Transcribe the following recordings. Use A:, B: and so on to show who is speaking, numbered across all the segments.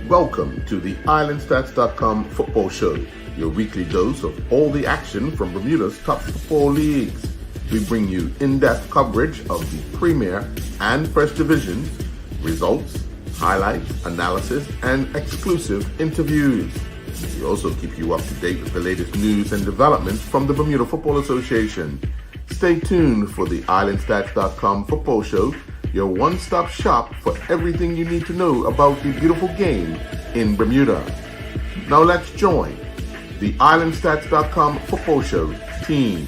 A: Welcome to the IslandStats.com football show, your weekly dose of all the action from Bermuda's top football leagues. We bring you in-depth coverage of the Premier and First Divisions, results, highlights, analysis, and exclusive interviews. We also keep you up to date with the latest news and developments from the Bermuda Football Association. Stay tuned for the IslandStats.com football show, your one-stop shop for everything you need to know about the beautiful game in Bermuda. Now let's join the IslandStats.com football show team.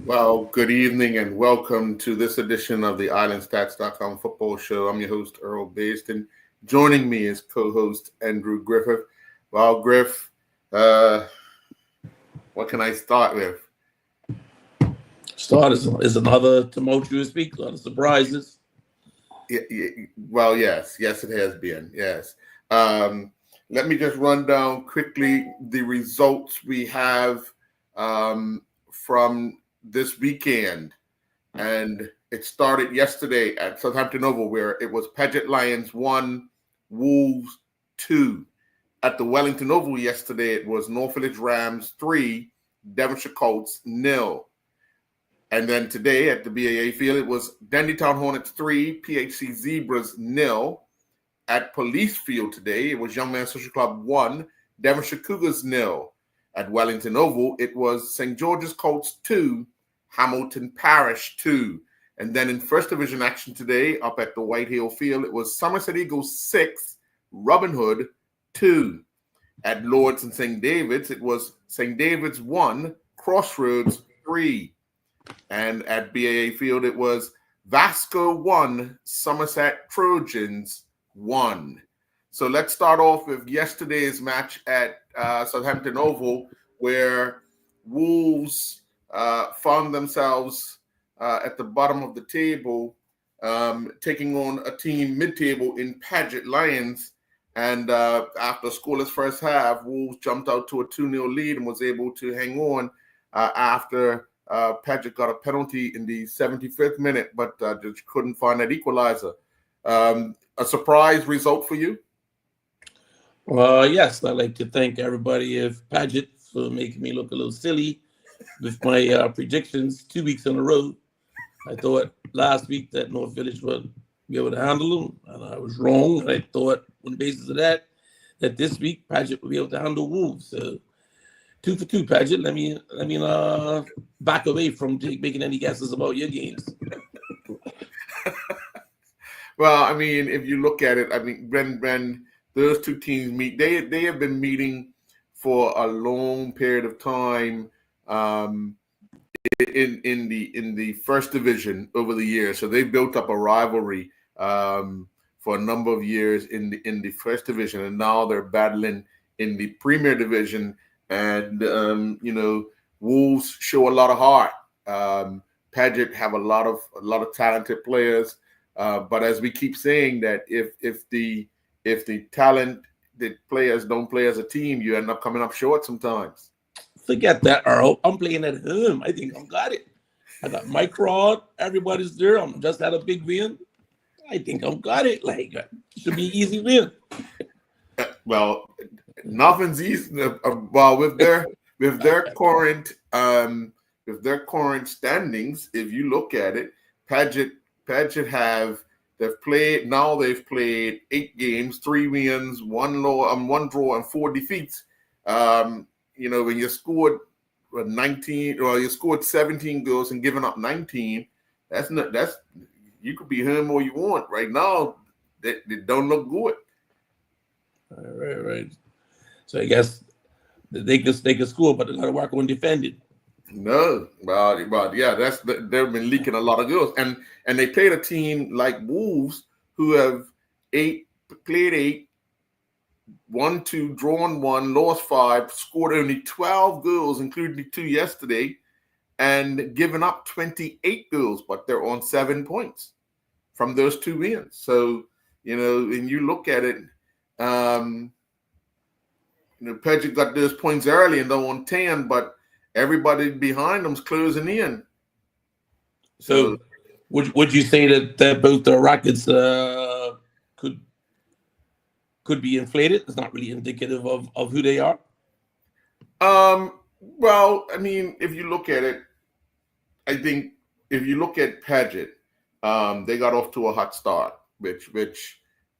A: Well, good evening and welcome to this edition of the IslandStats.com football show. I'm your host, Earl Baston. Joining me is co-host Andrew Griffith. Well, Griff, what can I start with?
B: Start is another tumultuous week, a lot of surprises.
A: Well, yes, it has been, yes. Let me just run down quickly the results we have from this weekend. And it started yesterday at Southampton Oval, where it was Paget Lions 1, Wolves 2. At the Wellington Oval yesterday, it was North Village Rams 3, Devonshire Colts 0. And then today at the BAA Field, it was Dandytown Hornets 3, PHC Zebras 0. At Police Field today, it was Young Man Social Club 1, Devonshire Cougars 0. At Wellington Oval, it was St. George's Colts 2, Hamilton Parish 2. And then in First Division action today, up at the White Hill Field, it was Somerset Eagles 6, Robin Hood 2. At Lords and St. David's, it was St. David's 1, Crossroads 3. And at BAA Field, it was Vasco 1, Somerset Trojans 1. So let's start off with yesterday's match at Southampton Oval, where Wolves found themselves at the bottom of the table, taking on a team mid-table in Paget Lions. And after a scoreless first half, Wolves jumped out to a 2-0 lead and was able to hang on after Paget got a penalty in the 75th minute, but just couldn't find that equalizer. A surprise result for you?
B: Yes, I'd like to thank everybody of Paget for making me look a little silly with my predictions 2 weeks in a row. I thought last week that North Village would be able to handle them, and I was wrong. I thought on the basis of that this week Paget would be able to handle Wolves. So 2 for 2, Paget. Let me back away from making any guesses about your games.
A: Well, I mean, if you look at it, I mean, when those two teams meet, they have been meeting for a long period of time in the First Division over the years. So they've built up a rivalry for a number of years in the First Division, and now they're battling in the Premier Division. And Wolves show a lot of heart. Paget have a lot of talented players, but as we keep saying, that if the talented players don't play as a team, you end up coming up short sometimes.
B: Forget that, Earl. I'm playing at home. I think I've got it. I got my crowd. Everybody's there. I'm just had a big win. I think I've got it. Like, it should be easy win.
A: Well, nothing's easy. Well, with their current standings, if you look at it, Paget they've played 8 games, 3 wins, 1 draw, and 4 defeats. When you scored 19, or you scored 17 goals and given up 19, that's you could be home all you want. Right now, they don't look good.
B: Right. So I guess they could score, but they got to work on defending.
A: No, well, yeah, they've been leaking a lot of goals, and they played a team like Wolves, who have played 8, won 2, drawn 1, lost 5, scored only 12 goals, including 2 yesterday, and given up 28 goals, but they're on 7 points from those 2 wins. So when you look at it. Paget got those points early and they're on 10, but everybody behind them's closing in. So
B: Would you say that both the Rockets could could be inflated? It's not really indicative of who they are.
A: Well, I mean, if you look at it, I think if you look at Paget, they got off to a hot start, which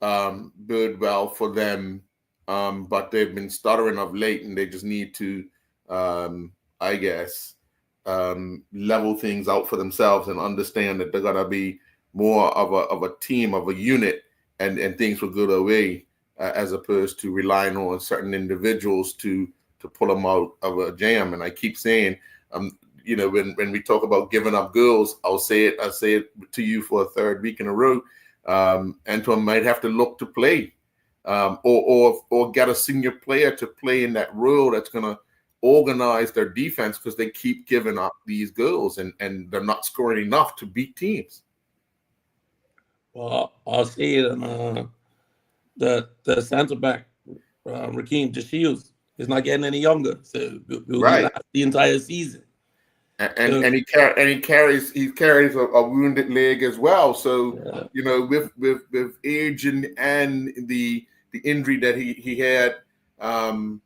A: bode well for them. But they've been stuttering of late, and they just need to, I guess, level things out for themselves and understand that they're gonna be more of a team, of a unit, and things will go their way, as opposed to relying on certain individuals to pull them out of a jam. And I keep saying, when we talk about giving up girls, I say it to you for a third week in a row. Antoine might have to look to play, or get a senior player to play in that role that's going to organize their defense, because they keep giving up these goals and they're not scoring enough to beat teams.
B: Well, I'll say it. The center back, Raheem DeShields, is not getting any younger, so will
A: Right.
B: last the entire season.
A: And he carries a wounded leg as well. So with age and the injury that he had, going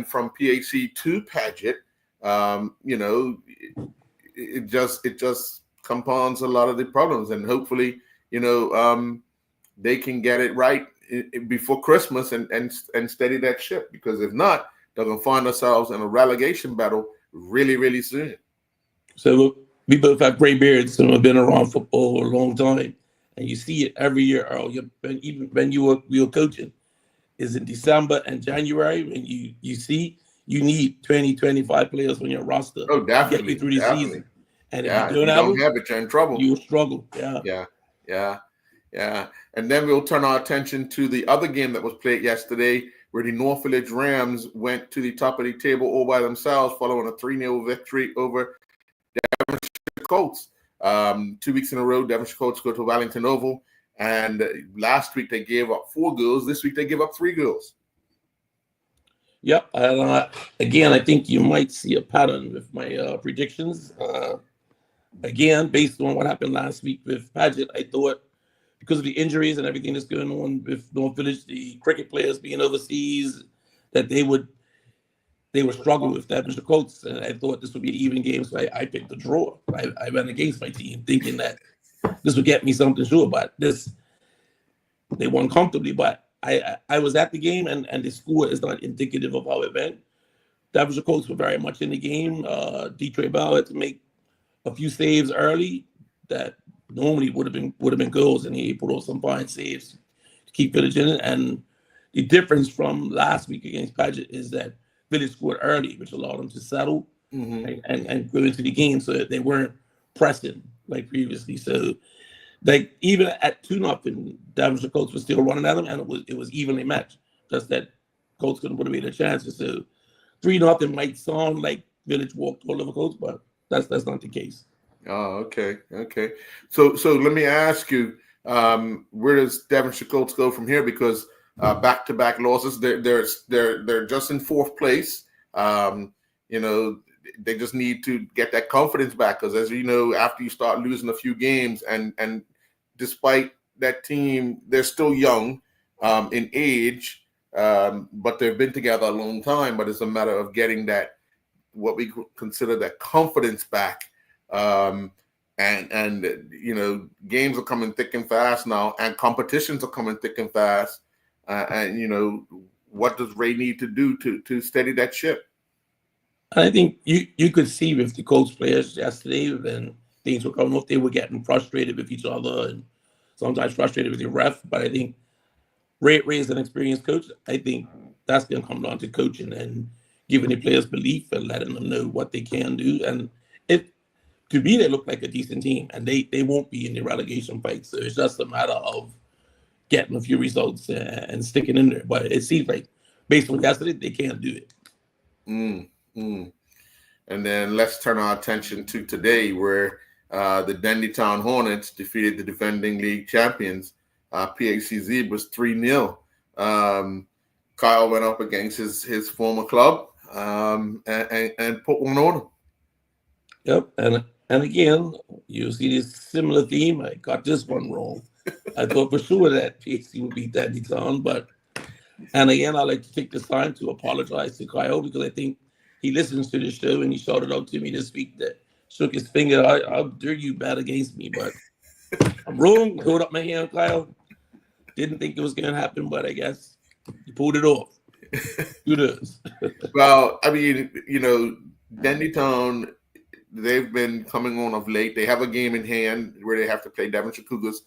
A: from PAC to Paget, it just compounds a lot of the problems. And hopefully, they can get it right before Christmas and steady that ship, because if not, they're gonna find themselves in a relegation battle really, really soon.
B: So we both have gray beards and have been around football a long time, and you see it every year, Earl. Even when you were coaching, is in December and January when you see you need 20, 25 players on your roster
A: to get
B: you through the season. And if you don't
A: have it, you're in trouble.
B: You'll struggle.
A: Yeah. And then we'll turn our attention to the other game that was played yesterday, where the North Village Rams went to the top of the table all by themselves following a 3-0 victory over Devonshire Colts. 2 weeks in a row, Devonshire Colts go to Wellington Oval. And last week they gave up 4 goals. This week they give up 3 goals.
B: Yep. And again, I think you might see a pattern with my predictions. Again, based on what happened last week with Paget, I thought because of the injuries and everything that's going on with North Village, the cricket players being overseas, that they would struggle with that Mr. Colts. And I thought this would be an even game, so I picked the draw. I went against my team, thinking that this would get me something sure. But they won comfortably. But I was at the game, and the score is not indicative of how it went. Devonshire Colts were very much in the game. Detroit Bell had to make a few saves early that normally would have been goals, and he put on some fine saves to keep Village in it. And the difference from last week against Paget is that Village scored early, which allowed them to settle and go into the game, so that they weren't pressing like previously. So, like even at 2-0, Devonshire Colts was still running at them, and it was evenly matched. Just that Colts couldn't put away their chances. So 3-0 might sound like Village walked all over Colts, but that's not the case.
A: Oh, okay. So let me ask you, where does Devonshire Colts go from here? Because back-to-back losses, they're just in 4th place. They just need to get that confidence back, because as you know, after you start losing a few games, and despite that team, they're still young in age, but they've been together a long time. But it's a matter of getting that, what we consider that confidence back. And games are coming thick and fast now, and competitions are coming thick and fast. And what does Ray need to do to steady that ship?
B: I think you could see with the Colts players yesterday, when things were coming off, they were getting frustrated with each other and sometimes frustrated with the ref. But I think Ray is an experienced coach. I think that's going to come down to coaching and giving the players belief and letting them know what they can do. And to me, they look like a decent team, and they won't be in the relegation fight. So it's just a matter of getting a few results and sticking in there. But it seems like, based on yesterday, they can't do it.
A: And then let's turn our attention to today, where the Dendytown Hornets defeated the defending league champions, PAC Zebras, 3-0. Kyle went up against his former club and put one on him.
B: Yep, and And again, you see this similar theme. I got this one wrong. I thought for sure that PhD would beat Dandy Town, but and again, I like to take this time to apologize to Kyle because I think he listens to the show and he shouted out to me this week that shook his finger. How dare you bet against me? But I'm wrong. Hold up my hand, Kyle. Didn't think it was going to happen, but I guess you pulled it off. Kudos.
A: Well, I mean, Dandytown, they've been coming on of late. They have a game in hand where they have to play Devonshire Cougars.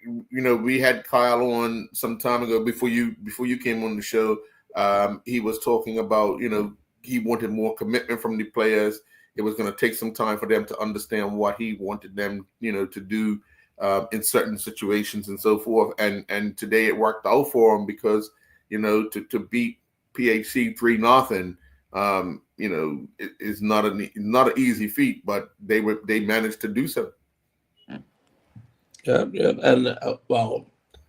A: We had Kyle on some time ago before you came on the show. He was talking about, he wanted more commitment from the players. It was going to take some time for them to understand what he wanted them, to do in certain situations and so forth. And today it worked out for him because, to beat PHC 3-0, it is not an easy feat, but they managed to do so.
B: Yeah, and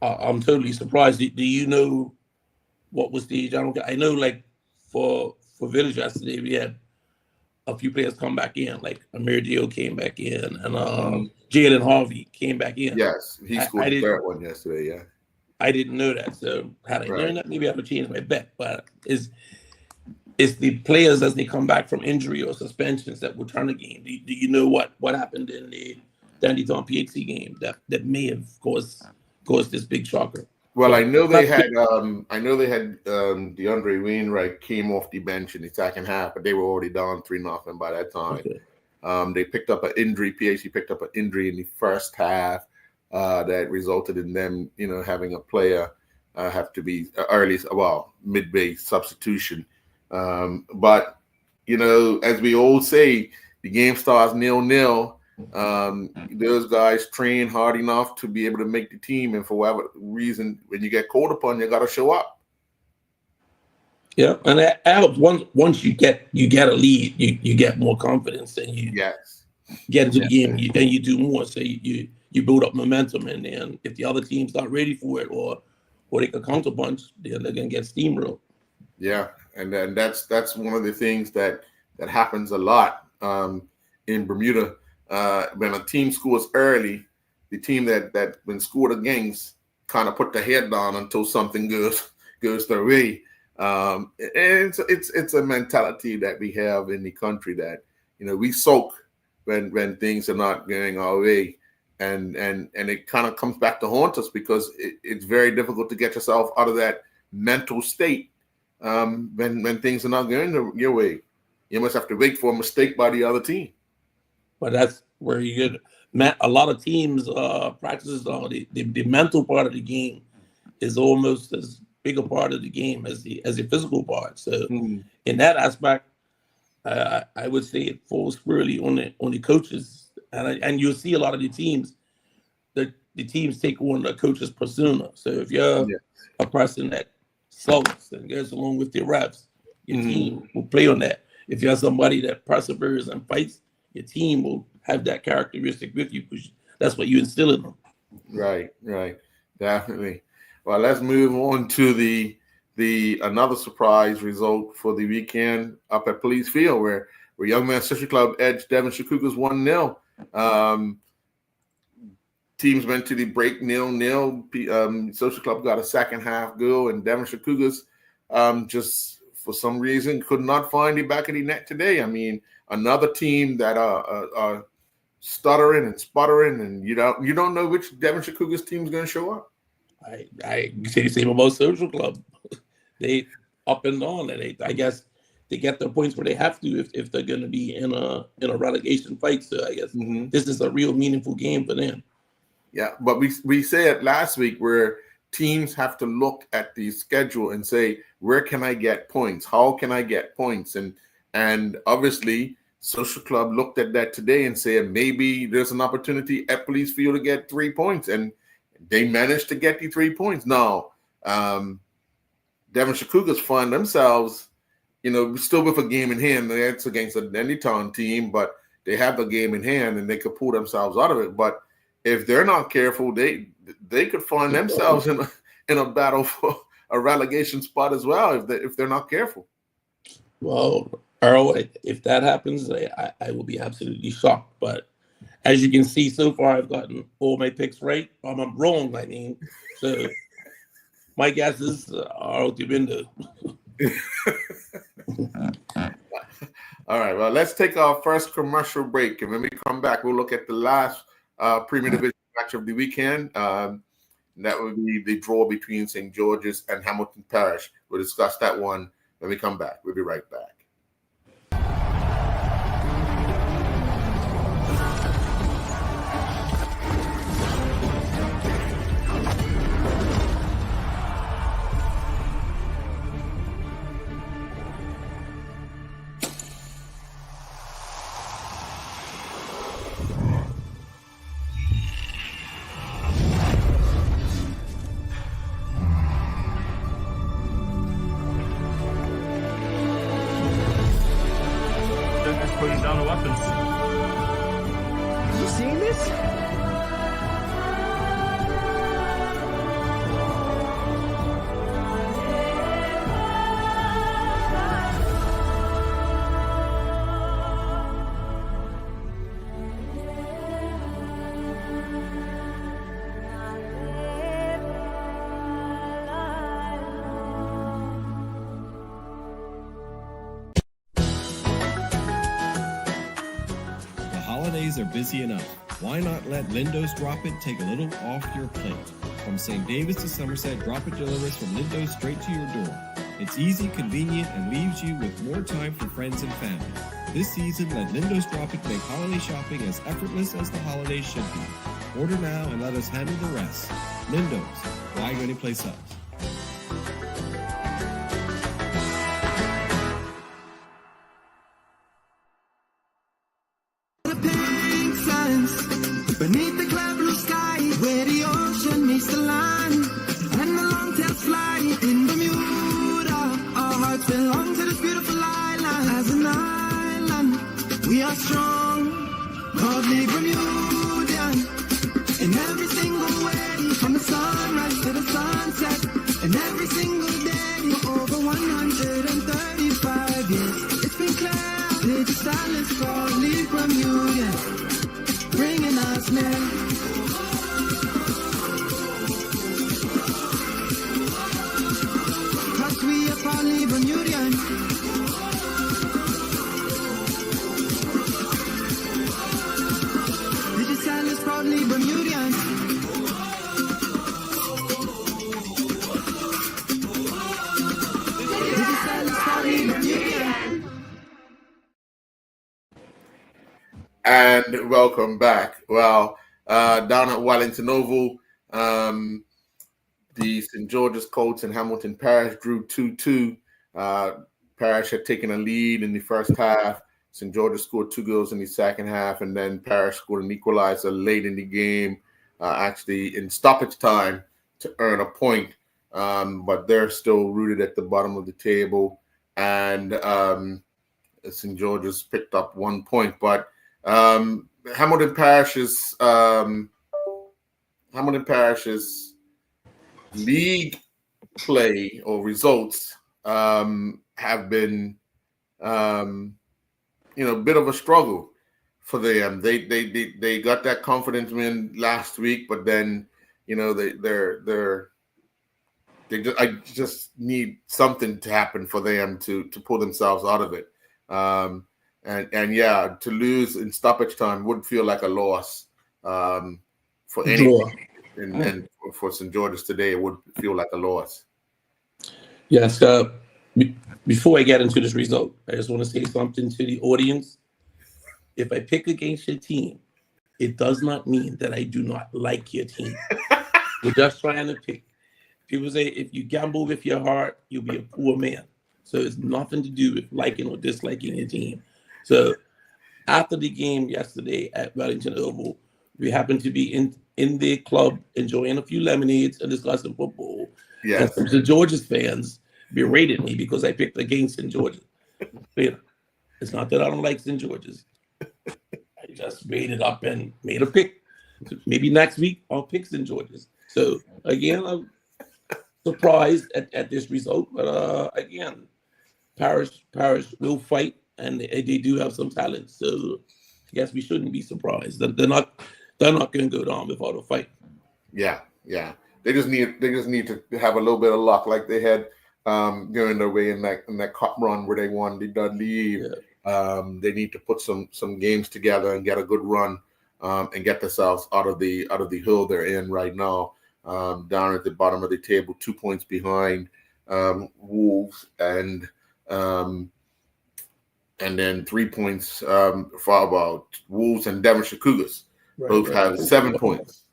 B: I'm totally surprised. Do you know what was the general? I know, like for Village yesterday, we had a few players come back in, like Amir Dio came back in, and Jalen Harvey came back in.
A: Yes, he scored the third one yesterday. Yeah,
B: I didn't know that. So had I known that, maybe I would change my bet. But it's the players as they come back from injury or suspensions that will turn the game. Do you know what happened in the Dandytown PHC game that may have caused this big shocker?
A: Well, I know they had DeAndre Wainwright came off the bench in the second half, but they were already down 3-0 by that time. Okay. They picked up an injury. PHC picked up an injury in the first half that resulted in them, having a player have to be midway substitution. But as we all say, the game starts 0-0. Those guys train hard enough to be able to make the team, and for whatever reason, when you get called upon, you got to show up.
B: Yeah, and that helps. Once you get a lead, you get more confidence, and you get into the game, and you do more. So you build up momentum, and then if the other team's not ready for it, or they can counterpunch, they're gonna get steamrolled.
A: Yeah, and then that's one of the things that happens a lot in Bermuda. When a team scores early, the team that been scored against kind of put the head down until something goes their way. And it's a mentality that we have in the country that we sulk when things are not going our way, and it kind of comes back to haunt us because it's very difficult to get yourself out of that mental state when things are not going your way. You must have to wait for a mistake by the other team.
B: But that's where you get a lot of teams practices on the mental part of the game is almost as big a part of the game as the physical part. So in that aspect, I would say it falls squarely on the coaches, and you'll see a lot of the teams the teams take on the coach's persona. So if you're a person that sulks and goes along with your reps, your team will play on that. If you're somebody that perseveres and fights, your team will have that characteristic with you because that's what you instill in them.
A: Right, definitely. Well, let's move on to the another surprise result for the weekend up at Police Field, where Young Man Social Club edged Devonshire Cougars 1-0. Teams went to the break 0-0. Social Club got a second half goal, and Devonshire Cougars just for some reason could not find the back of the net today. I mean, another team that are stuttering and sputtering, and you don't know which Devonshire Cougars team is going to show up.
B: I say the same about Social Club. They up and down, and I guess they get their points where they have to if they're going to be in a relegation fight. So I guess this is a real meaningful game for them.
A: Yeah, but we said last week where teams have to look at the schedule and say, where can I get points? How can I get points? And obviously, Social Club looked at that today and said maybe there's an opportunity at Police Field to get 3 points, and they managed to get the 3 points. Now, Devonshire Cougars find themselves, still with a game in hand. It's against a Dandytown team, but they have the game in hand and they could pull themselves out of it. But if they're not careful, they could find themselves in a battle for a relegation spot as well if they're not careful.
B: Well, Earl, if that happens, I will be absolutely shocked. But as you can see, so far I've gotten all my picks right. I'm wrong, I mean. So my guesses are out the window.
A: All right, well, let's take our first commercial break. And when we come back, we'll look at the last Premier Division match of the weekend. That would be the draw between St. George's and Hamilton Parish. We'll discuss that one when we come back. We'll be right back.
C: Putting down the weapons.
D: You seen this?
E: Holidays are busy enough. Why not let Lindo's Drop It take a little off your plate? From St. David's to Somerset, Drop It delivers from Lindo's straight to your door. It's easy, convenient, and leaves you with more time for friends and family. This season, let Lindo's Drop It make holiday shopping as effortless as the holidays should be. Order now and let us handle the rest. Lindo's, why go anyplace else?
F: Beneath the cloud blue sky, where the ocean meets the land, and the long tails fly in Bermuda. Our hearts belong to this beautiful island. As an island, we are strong, proudly Bermudian. In every single way, from the sunrise to the sunset, and every single day for over 135 years. It's been clear, Lady Silence, proudly Bermudian. Bringing us near. Cause we are proudly Bermudian. This is Silence, proudly Bermudian. This is Silence, proudly Bermudian.
A: And welcome back. Well, down at Wellington Oval, the St. George's Colts and Hamilton Parish drew 2-2. Parish had taken a lead in the first half. St. George's scored 2 goals in the second half, and then Parish scored an equalizer late in the game, actually in stoppage time to earn a point. But they're still rooted at the bottom of the table, and St. George's picked up 1 point. But Hamilton Parish's league play or results have been a bit of a struggle for them. They got that confidence win last week, but then I just need something to happen for them to pull themselves out of it. And yeah, to lose in stoppage time would feel like a loss for anyone. And for St. George's today, it would feel like a loss.
B: Yes. Before I get into this result, I just want to say something to the audience. If I pick against your team, it does not mean that I do not like your team. We're just trying to pick. People say if you gamble with your heart, you'll be a poor man. So it's nothing to do with liking or disliking your team. So after the game yesterday at Wellington Oval, we happened to be in the club enjoying a few lemonades and discussing football.
A: Yes.
B: And some St. George's fans berated me because I picked against St. George's. It's not that I don't like St. George's. I just made it up and made a pick. Maybe next week I'll pick St. George's. So again, I'm surprised at this result. But again, Parish will fight and they do have some talent. So I guess we shouldn't be surprised. They're not going to go down without a fight.
A: Yeah. They just need to have a little bit of luck, like they had during their way in that cup run where they won the Dudley.
B: Yeah.
A: They need to put some games together and get a good run and get themselves out of the hill they're in right now. Down at the bottom of the table, 2 points behind Wolves, and then 3 points for about Wolves and Devonshire Cougars.
B: Right,
A: both have 7 points.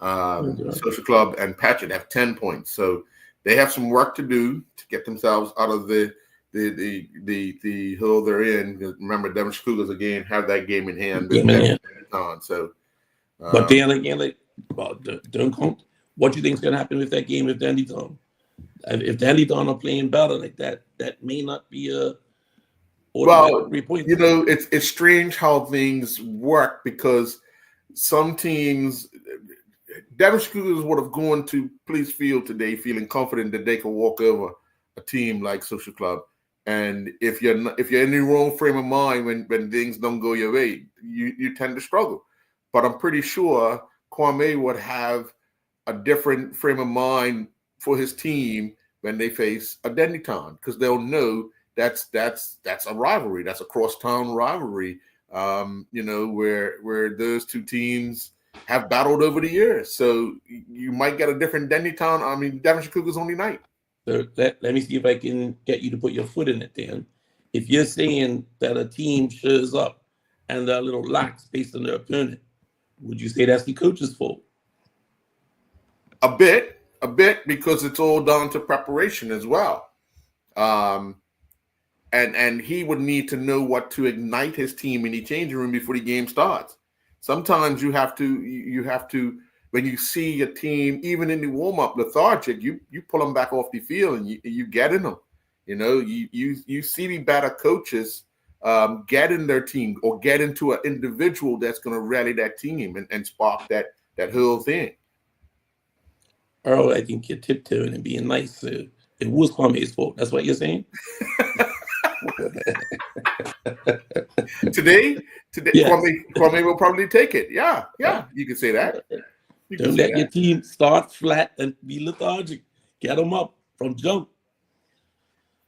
B: Okay.
A: Social Club and Patchett have 10 points. So they have some work to do to get themselves out of the hill they're in. Remember, Devonshire Cougars again have that game in hand. So,
B: but then again, like about Duncombe, what do you think is going to happen with that game with Dandytown? If Dandytown are playing better like that, that may not be a.
A: Well,
B: 3 points.
A: you know, it's strange how things work, because some teams, Devonshire Cougars would have gone to Police Field today feeling confident that they could walk over a team like Social Club. And if you're in the wrong frame of mind when things don't go your way, you tend to struggle. But I'm pretty sure Kwame would have a different frame of mind for his team when they face a Dandytown, because they'll know that's a rivalry. That's a crosstown rivalry. You know, where those two teams have battled over the years. So you might get a different Devonshire Cougars only night.
B: So let me see if I can get you to put your foot in it, Dan. If you're saying that a team shows up and they're a little lax based on their opponent, would you say that's the coach's fault?
A: A bit, because it's all down to preparation as well. And he would need to know what to ignite his team in the changing room before the game starts. Sometimes you have to when you see a team, even in the warm-up, lethargic, you pull them back off the field and you get in them. You know, you see the better coaches get in their team or get into an individual that's going to rally that team and spark that whole thing.
B: Earl, I think you're tiptoeing and being nice. So it was Kwame's fault. That's what you're saying? Today,
A: yes. Kwame will probably take it. Yeah, you can say that.
B: Don't let your team start flat and be lethargic. Get them up from jump.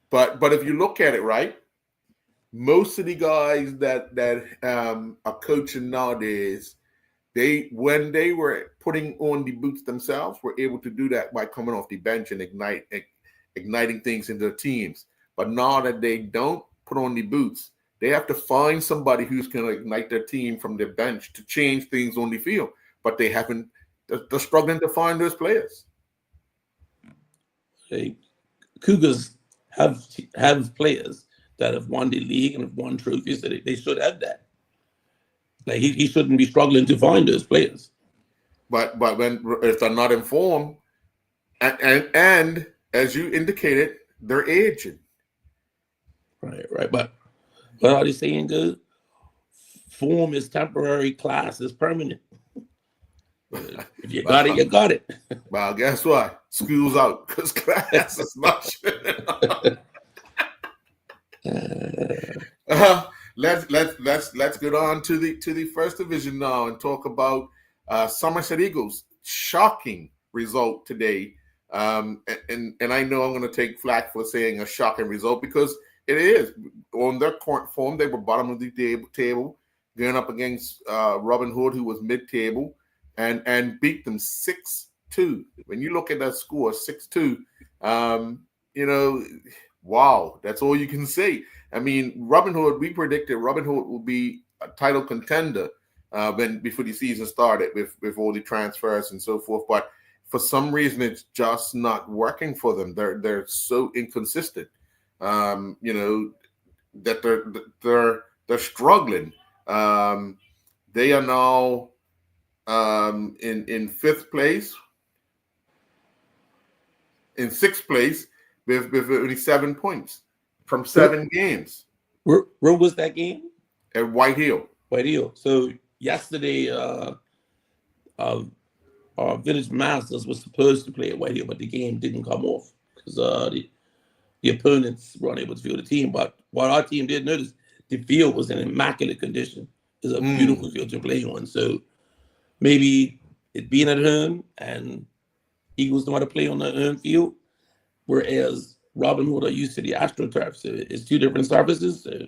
A: But if you look at it, right, most of the guys that are coaching nowadays, when they were putting on the boots themselves, were able to do that by coming off the bench and igniting things in their teams. But now that they don't put on the boots, they have to find somebody who's going to ignite their team from their bench to change things on the field. But they haven't. They're struggling to find those players.
B: Hey, Cougars have players that have won the league and have won trophies. So they should have that. Like he shouldn't be struggling to find those players. But
A: if they're not informed, and as you indicated, they're aging.
B: Right. But what are they saying? Good. Form is temporary. Class is permanent. If you got it, you got it.
A: Well, guess what? School's out because class is much. Let's get on to the first division now and talk about Somerset Eagles' shocking result today. And I know I'm going to take flack for saying a shocking result because it is. On their current form, they were bottom of the table, going up against Robin Hood, who was mid-table, and beat them 6-2. When you look at that score, 6-2, wow, that's all you can say. I mean, Robin Hood, we predicted Robin Hood will be a title contender before the season started with all the transfers and so forth. But for some reason, it's just not working for them. They're so inconsistent, that they're struggling. They are now in fifth place, in sixth place with only 7 points from 7 games.
B: Where was that game?
A: At White Hill.
B: So yesterday, our Village Masters was supposed to play at White Hill, but the game didn't come off because the opponents were unable to field the team. But what our team did notice, the field was in immaculate condition. It's a beautiful field to play on. So maybe it being at home and Eagles know how to play on the home field, whereas Robin Hood are used to the AstroTurf. So it's two different surfaces. So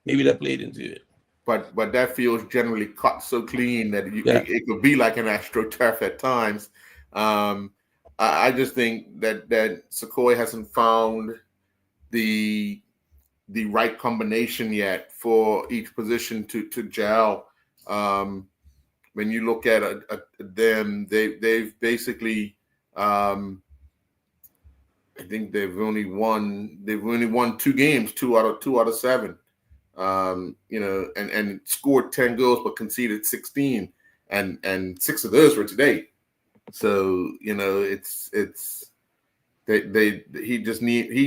B: maybe that played into it.
A: But that field's generally cut so clean that it could be like an AstroTurf at times. I just think that Sequoia hasn't found the right combination yet for each position to gel. When you look at them, they've basically I think they've only won 2 games, 2 out of 7. And scored 10 goals but conceded 16, and 6 of those were today. So he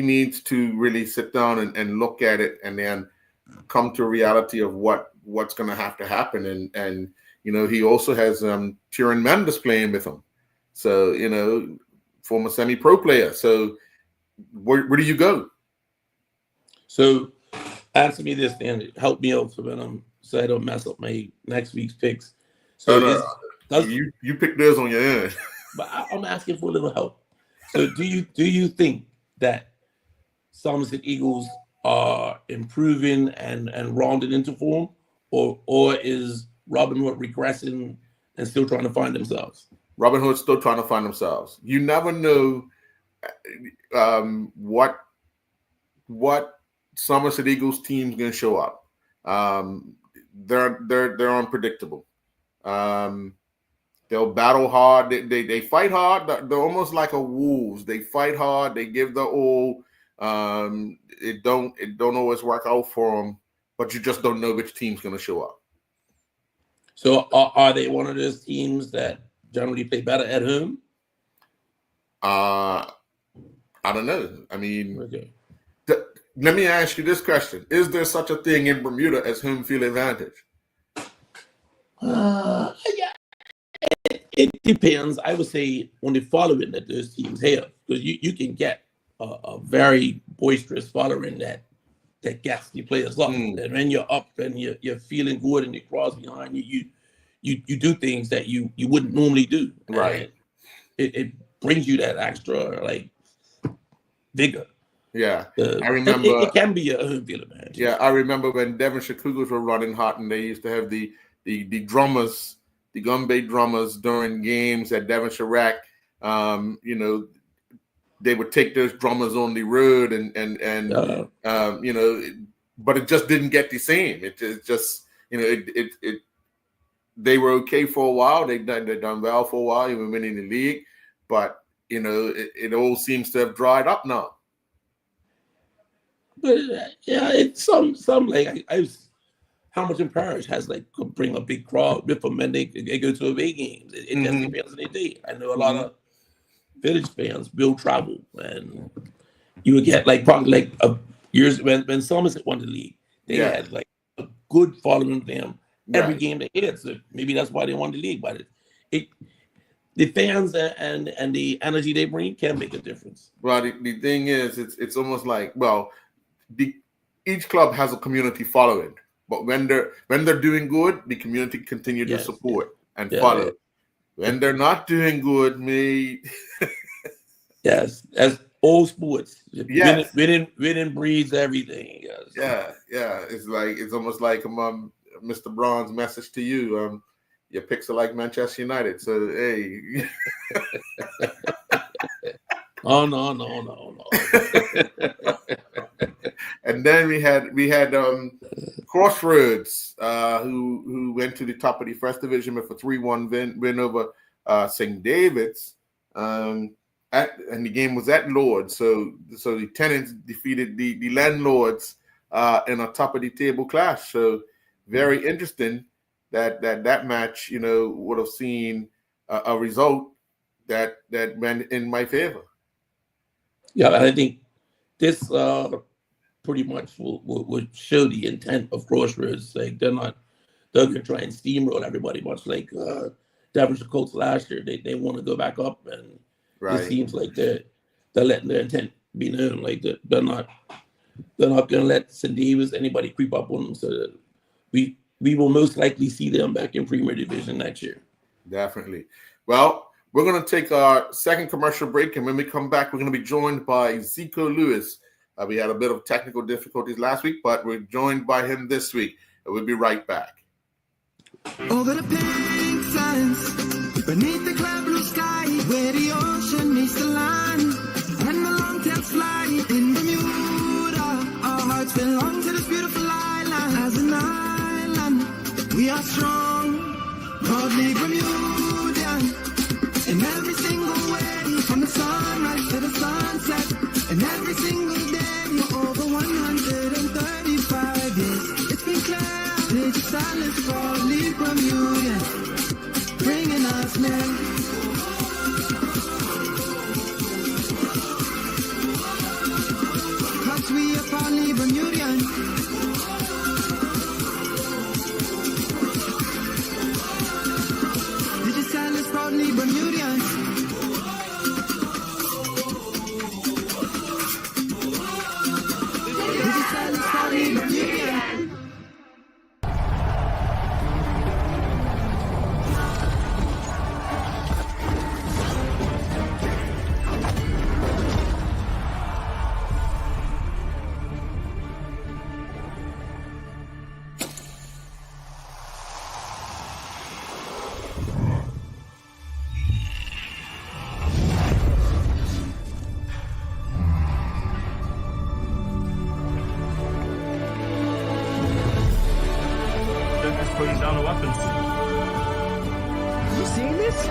A: needs to really sit down and look at it and then come to a reality of what's going to have to happen. And he also has Tyron Mendes playing with him, so former semi-pro player. So where do you go?
B: So answer me this and help me out so I don't mess up my next week's picks. So
A: you pick theirs on your end.
B: But I'm asking for a little help. So do you think that Somerset Eagles are improving and rounded into form, or is Robin Hood regressing and still trying to find themselves?
A: Robin Hood's still trying to find themselves. You never know what Somerset Eagles team's going to show up. They're unpredictable. They'll battle hard. They fight hard. They're almost like a Wolves. They fight hard. They give the all. It don't always work out for them, but you just don't know which team's going to show up.
B: So are they one of those teams that generally play better at home?
A: I don't know. I mean,
B: okay.
A: Let me ask you this question: is there such a thing in Bermuda as home field advantage?
B: Yeah. It depends. I would say on the following that those teams have, because you can get a very boisterous following that gets the players up, and when you're up and you're feeling good and you cross behind you do things that you wouldn't normally do.
A: Right.
B: It brings you that extra vigor.
A: Yeah, I remember
B: it can be a home field advantage.
A: Yeah, I remember when Devonshire Cougars were running hot, and they used to have the drummers, the Gumbay drummers during games at Devonshire Rack. They would take those drummers on the road, but it just didn't get the same. It just they were okay for a while. They done well for a while, even winning the league, but it all seems to have dried up now.
B: But it's some like Hamilton Parish has could bring a big crowd with them, and they go to away games. It just depends on the day. I know a lot of Village fans will travel, and you would get probably years when Somerset won the league, they had a good following them every game they had. So maybe that's why they won the league. But the fans and the energy they bring can make a difference.
A: Well, the thing is, it's almost like each club has a community following, but when they're doing good, the community continue to support and follow. Yeah. When they're not doing good,
B: yes, as all sports, winning breeds everything. Yes.
A: Yeah. It's almost like Mr. Braun's message to you. Your picks are like Manchester United, so hey.
B: Oh no.
A: And then we had Crossroads, who went to the top of the first division with a 3-1 win over St. David's, and the game was at Lords. So the Tenants defeated the Landlords in a top of the table clash. So very interesting that match would have seen a result that went in my favor.
B: Yeah, I think this pretty much will show the intent of Crossroads. They're going to try and steamroll everybody, much like Devonshire Colts last year. They want to go back up, and it seems like they're letting their intent be known. They're not they're not going to let St. Davis, anybody creep up on them. So we will most likely see them back in Premier Division next year.
A: Definitely. Well, we're going to take our second commercial break, and when we come back, we're going to be joined by Zico Lewis. We had a bit of technical difficulties last week, but we're joined by him this week. We'll be right back.
F: Over the pink sands, beneath the cloud blue sky, where the ocean meets the land, and the long tails fly in Bermuda. Our hearts belong to this beautiful island. As an island, we are strong, proudly Bermudian. In every single way, from the sunrise to the sunset, and every single day, for over 135 years, it's been clear, it's silence for Lee Bermudian, bringing us near. Cause we are proudly Bermudian. Digital is proudly Bermudian. Digital is proudly Bermudian.
C: Putting down the weapons.
F: You seeing this?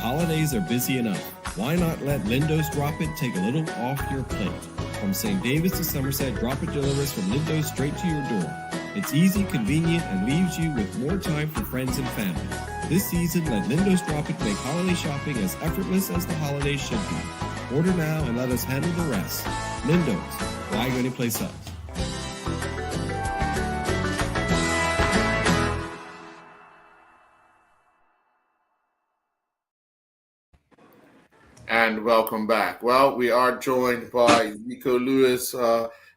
E: Holidays are busy enough. Why not let Lindo's Drop It take a little off your plate? From St. Davis to Somerset, Drop It delivers from Lindo's straight to your door. It's easy, convenient, and leaves you with more time for friends and family. This season, let Lindo's Drop It make holiday shopping as effortless as the holidays should be. Order now and let us handle the rest. Lindo's, why go anyplace else?
A: And welcome back. Well, we are joined by Zico Lewis.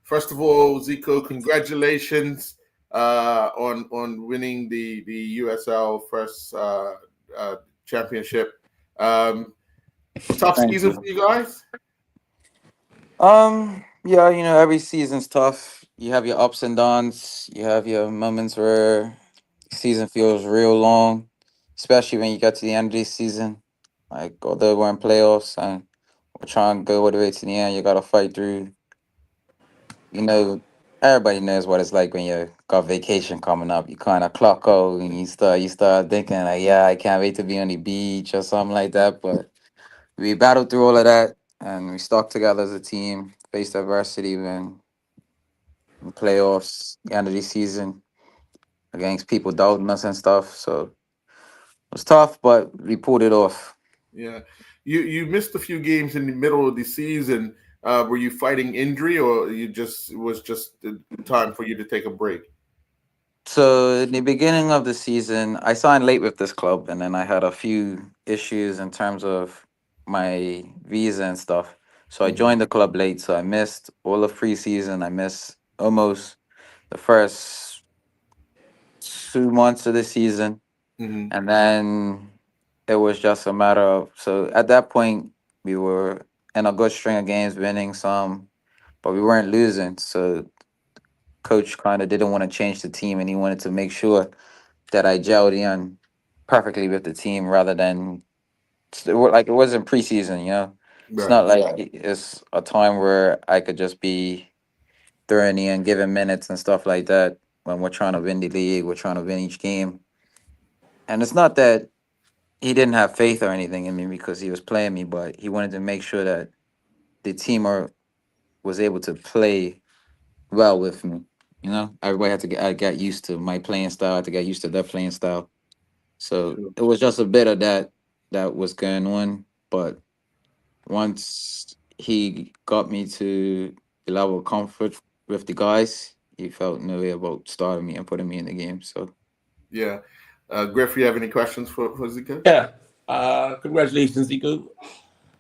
A: First of all, Zico, congratulations on winning the USL first championship. Tough
D: Thank
A: season
D: you.
A: for you guys?
D: Yeah, every season's tough. You have your ups and downs. You have your moments where the season feels real long, especially when you get to the end of the season. Like, although we're in playoffs and we're trying to go all the way to the end, you gotta fight through. You know, everybody knows what it's like when you got vacation coming up. You kind of clock out and you start thinking like, yeah, I can't wait to be on the beach or something like that. But we battled through all of that and we stuck together as a team, faced adversity when in playoffs, the end of the season, against people doubting us and stuff. So it was tough, but we pulled it off.
A: Yeah. You missed a few games in the middle of the season. Were you fighting injury, or was just the time for you to take a break?
D: So in the beginning of the season, I signed late with this club, and then I had a few issues in terms of my visa and stuff. So I joined the club late, so I missed all of preseason. I missed almost the first 2 months of the season,
A: Mm-hmm.
D: and then it was just a matter of, so at that point we were in a good string of games, winning some, but we weren't losing. So coach kind of didn't want to change the team, and he wanted to make sure that I gelled in perfectly with the team rather than like it wasn't preseason. It's
A: Right.
D: not like it's a time where I could just be throwing in, giving minutes and stuff like that. When we're trying to win the league, we're trying to win each game, and it's not that he didn't have faith or anything in me because he was playing me, but he wanted to make sure that the team was able to play well with me. You know, everybody had to get I got used to my playing style. I had to get used to their playing style. So
A: Sure.
D: it was just a bit of that was going on. But once he got me to the level of comfort with the guys, he felt no way about starting me and putting me in the game. So
A: Yeah. Griff, you have any questions for Zika?
B: Yeah. Congratulations, Zico.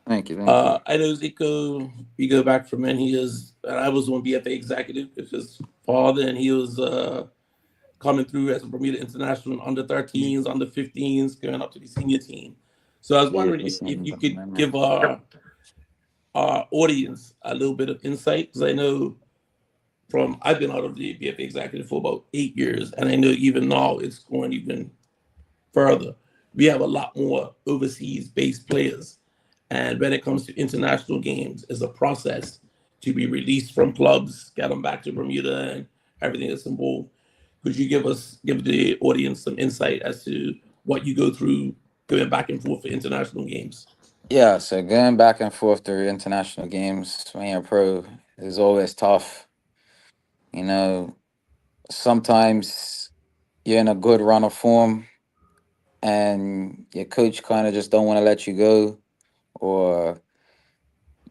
D: thank you, thank you.
B: I know Zico, we go back for many years, and I was on BFA executive with his father, and he was coming through as a Bermuda International in under 13s, under 15s, going up to the senior team. So I was
D: Yeah,
B: wondering if
D: listen,
B: you could give our audience a little bit of insight, because I know from I've been out of the BFA executive for about 8 years, and I know even now it's going even further. We have a lot more overseas based players. And when it comes to international games, it's a process to be released from clubs, get them back to Bermuda, and everything that's involved. Could you give the audience some insight as to what you go through going back and forth for international games?
D: Yeah, so going back and forth through international games when you're a pro is always tough. You know, sometimes you're in a good run of form and your coach kind of just don't want to let you go, or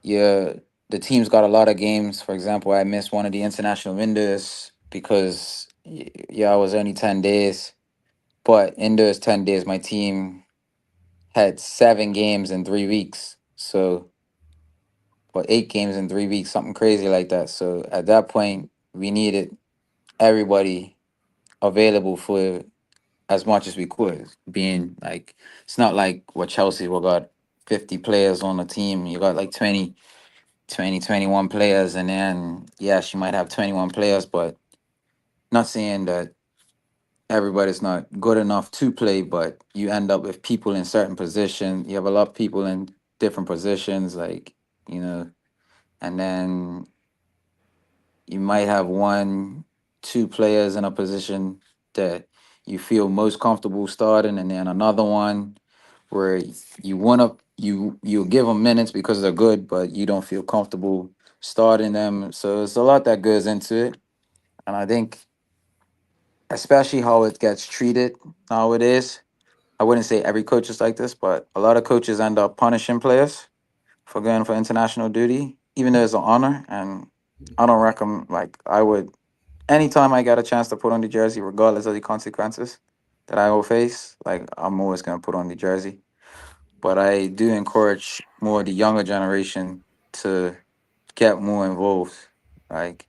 D: yeah, the team's got a lot of games. For example, I missed one of the international windows because yeah, I was only 10 days, but in those 10 days, my team had 7 games in 3 weeks. So, or 8 games in 3 weeks, something crazy like that. So at that point, we needed everybody available for as much as we could. Being like, it's not like what Chelsea we got 50 players on the team. You got like 21 players, and then yes, you might have 21 players, but not saying that everybody's not good enough to play, but you end up with people in certain positions. You have a lot of people in different positions, like, you know, and then you might have one, two players in a position that you feel most comfortable starting, and then another one where you want to you give them minutes because they're good, but you don't feel comfortable starting them. So it's a lot that goes into it, and I think especially how it gets treated nowadays. I wouldn't say every coach is like this, but a lot of coaches end up punishing players for going for international duty, even though it's an honor. And I don't recommend, like, I would, anytime I get a chance to put on the jersey, regardless of the consequences that I will face, like, I'm always going to put on the jersey. But I do encourage more the younger generation to get more involved. Like,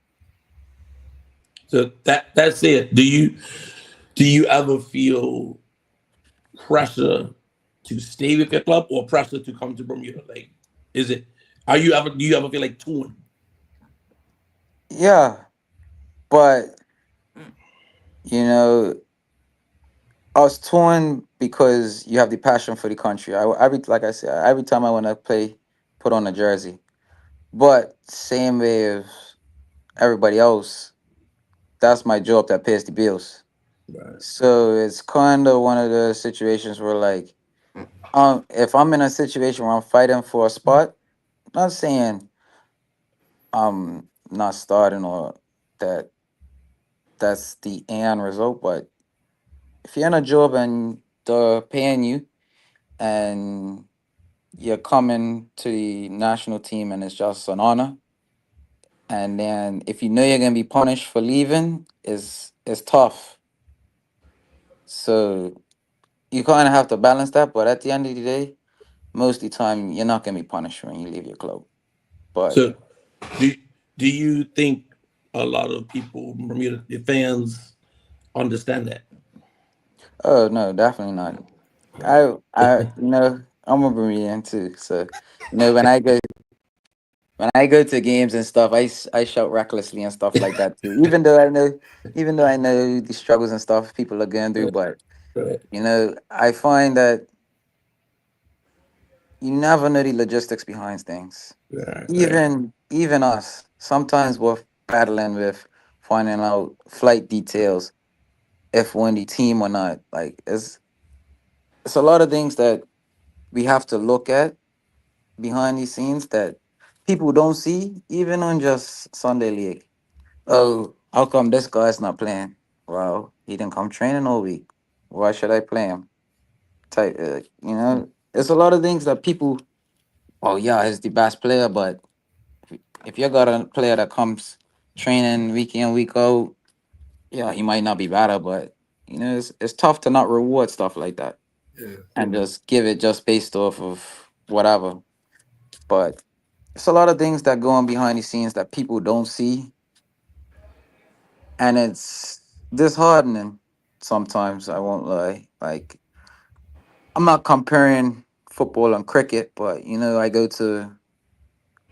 B: So that's it. Do you ever feel pressure to stay with your club or pressure to come to Bermuda? Like, is it? Are you ever? Do you ever feel like torn?
D: yeah, but, you know, I was torn because you have the passion for the country. Every like I said, every time I want to play, put on a jersey. But same way as everybody else, that's my job that pays the bills.
B: Right.
D: So it's kind of one of the situations where, like, if I'm in a situation where I'm fighting for a spot, not saying I'm not starting or that that's the end result, but if you're in a job and they're paying you and you're coming to the national team and it's just an honor. And then if you know you're gonna be punished for leaving, it's tough. So you kind of have to balance that. But at the end of the day, most of the time you're not gonna be punished when you leave your club. But
B: So, do do you think a lot of people, Bermuda, the fans, understand that?
D: oh no, definitely not. I'm a Bermudian too. So when I go to games and stuff, I shout recklessly and stuff like that too. Even though I know the struggles and stuff people are going through, but
B: Right,
D: I find that you never know the logistics behind things.
B: right, right.
D: Even us, sometimes we're battling with finding out flight details, if we're on the team or not. Like it's a lot of things that we have to look at behind the scenes that people don't see, even on just Sunday League. Oh, How come this guy's not playing? Well, he didn't come training all week. Why should I play him? Type, it's a lot of things that people. Oh yeah, he's the best player, but if you got a player that comes training week in week out, yeah, he might not be better, but it's tough to not reward stuff like that
A: Yeah.
D: and just give it just based off of whatever. But it's a lot of things that go on behind the scenes that people don't see, and it's disheartening sometimes. I won't lie. Like I'm not comparing football and cricket, but I go to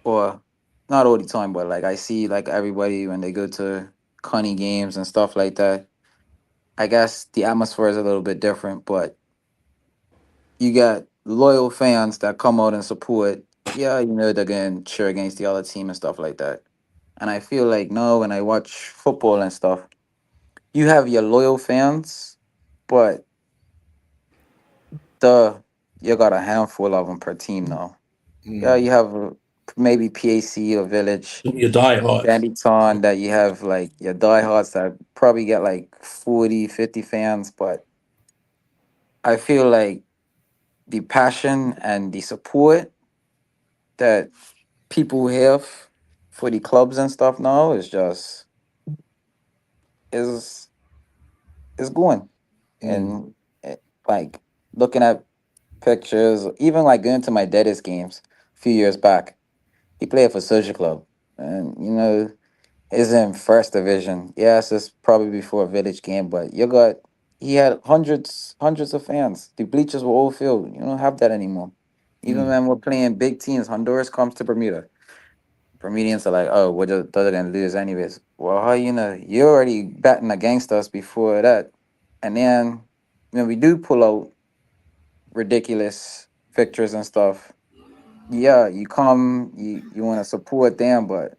D: or not all the time, but like I see like everybody when they go to Connie games and stuff like that. I guess the atmosphere is a little bit different, but you got loyal fans that come out and support. Yeah, they're going to cheer against the other team and stuff like that. And I feel like no, when I watch football and stuff, you have your loyal fans, but the you got a handful of them per team now. Yeah,
A: Mm.
D: you have maybe PAC or Village,
B: Your diehards.
D: Dandyton that you have like your diehards that probably get like 40, 50 fans, but I feel like the passion and the support that people have for the clubs and stuff now is is going
A: Mm.
D: and like looking at pictures, even like going to my daddy's games a few years back. He played for Social Club, and is in first division. Yes, it's probably before a village game, but he had hundreds of fans. The bleachers were all filled. You don't have that anymore. Even
A: Mm.
D: when we're playing big teams, Honduras comes to Bermuda. Bermudians are like, oh, we're just other than lose anyways. Well, how you're already batting against us before that, and then when we do pull out ridiculous victories and stuff, yeah, you come, you want to support them, but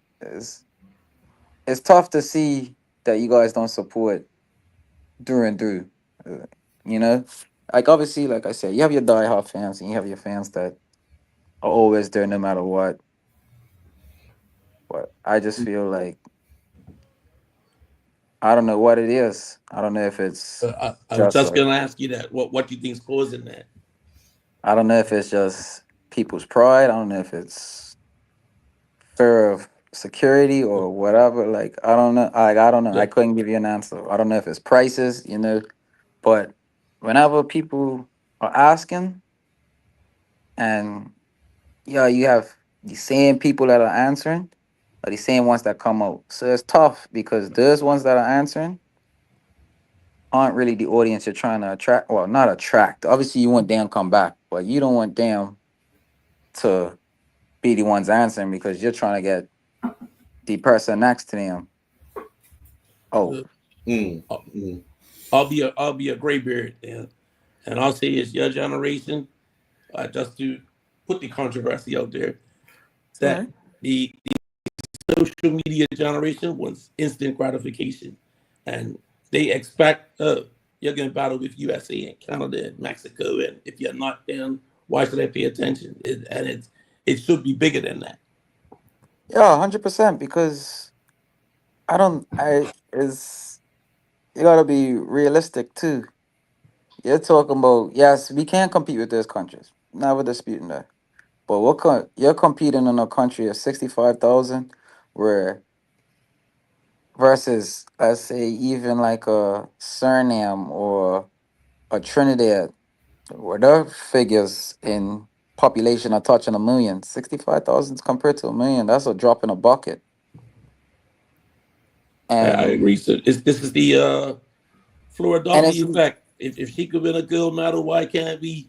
D: it's tough to see that you guys don't support through and through. uh, you know, like obviously, like I said, you have your diehard fans and you have your fans that are always there no matter what. But I just feel like I don't know what it is. I don't know if it's
B: I was
D: just
B: just
D: like
B: gonna ask you that. What you think's causing that?
D: I don't know if it's just people's pride. I don't know if it's fear of security or whatever. Like I don't know. I don't know. I
B: Yeah,
D: couldn't give you an answer. I don't know if it's prices. But whenever people are asking, and yeah, you have the same people that are answering, are the same ones that come out. So it's tough because those ones that are answering aren't really the audience you're trying to attract. Well, not attract. Obviously, you want them to come back, but you don't want them to be the ones answering because you're trying to get the person next to them. Oh,
B: uh,
A: Mm.
B: I'll
A: Mm.
B: I'll be a graybeard, and I'll say it's your generation. Just to put the controversy out there,
D: it's all
B: that
D: right.
B: the social media generation wants instant gratification, and they expect you're going to battle with USA and Canada and Mexico, and if you're not, then why should I pay attention? It should be bigger than that.
D: Yeah, 100%. Because I don't. I is you gotta be realistic too. You're talking about yes, we can compete with those countries. Never disputing that. But you're competing in a country of 65,000, where versus let's say even like a Suriname or a Trinidad, where their figures in population are touching a million. 65,000 compared to a million, that's a drop in a bucket.
B: I
D: And
B: agree. So this is the
D: and it's
B: Philadelphia effect. If she could win a gold medal, why can't we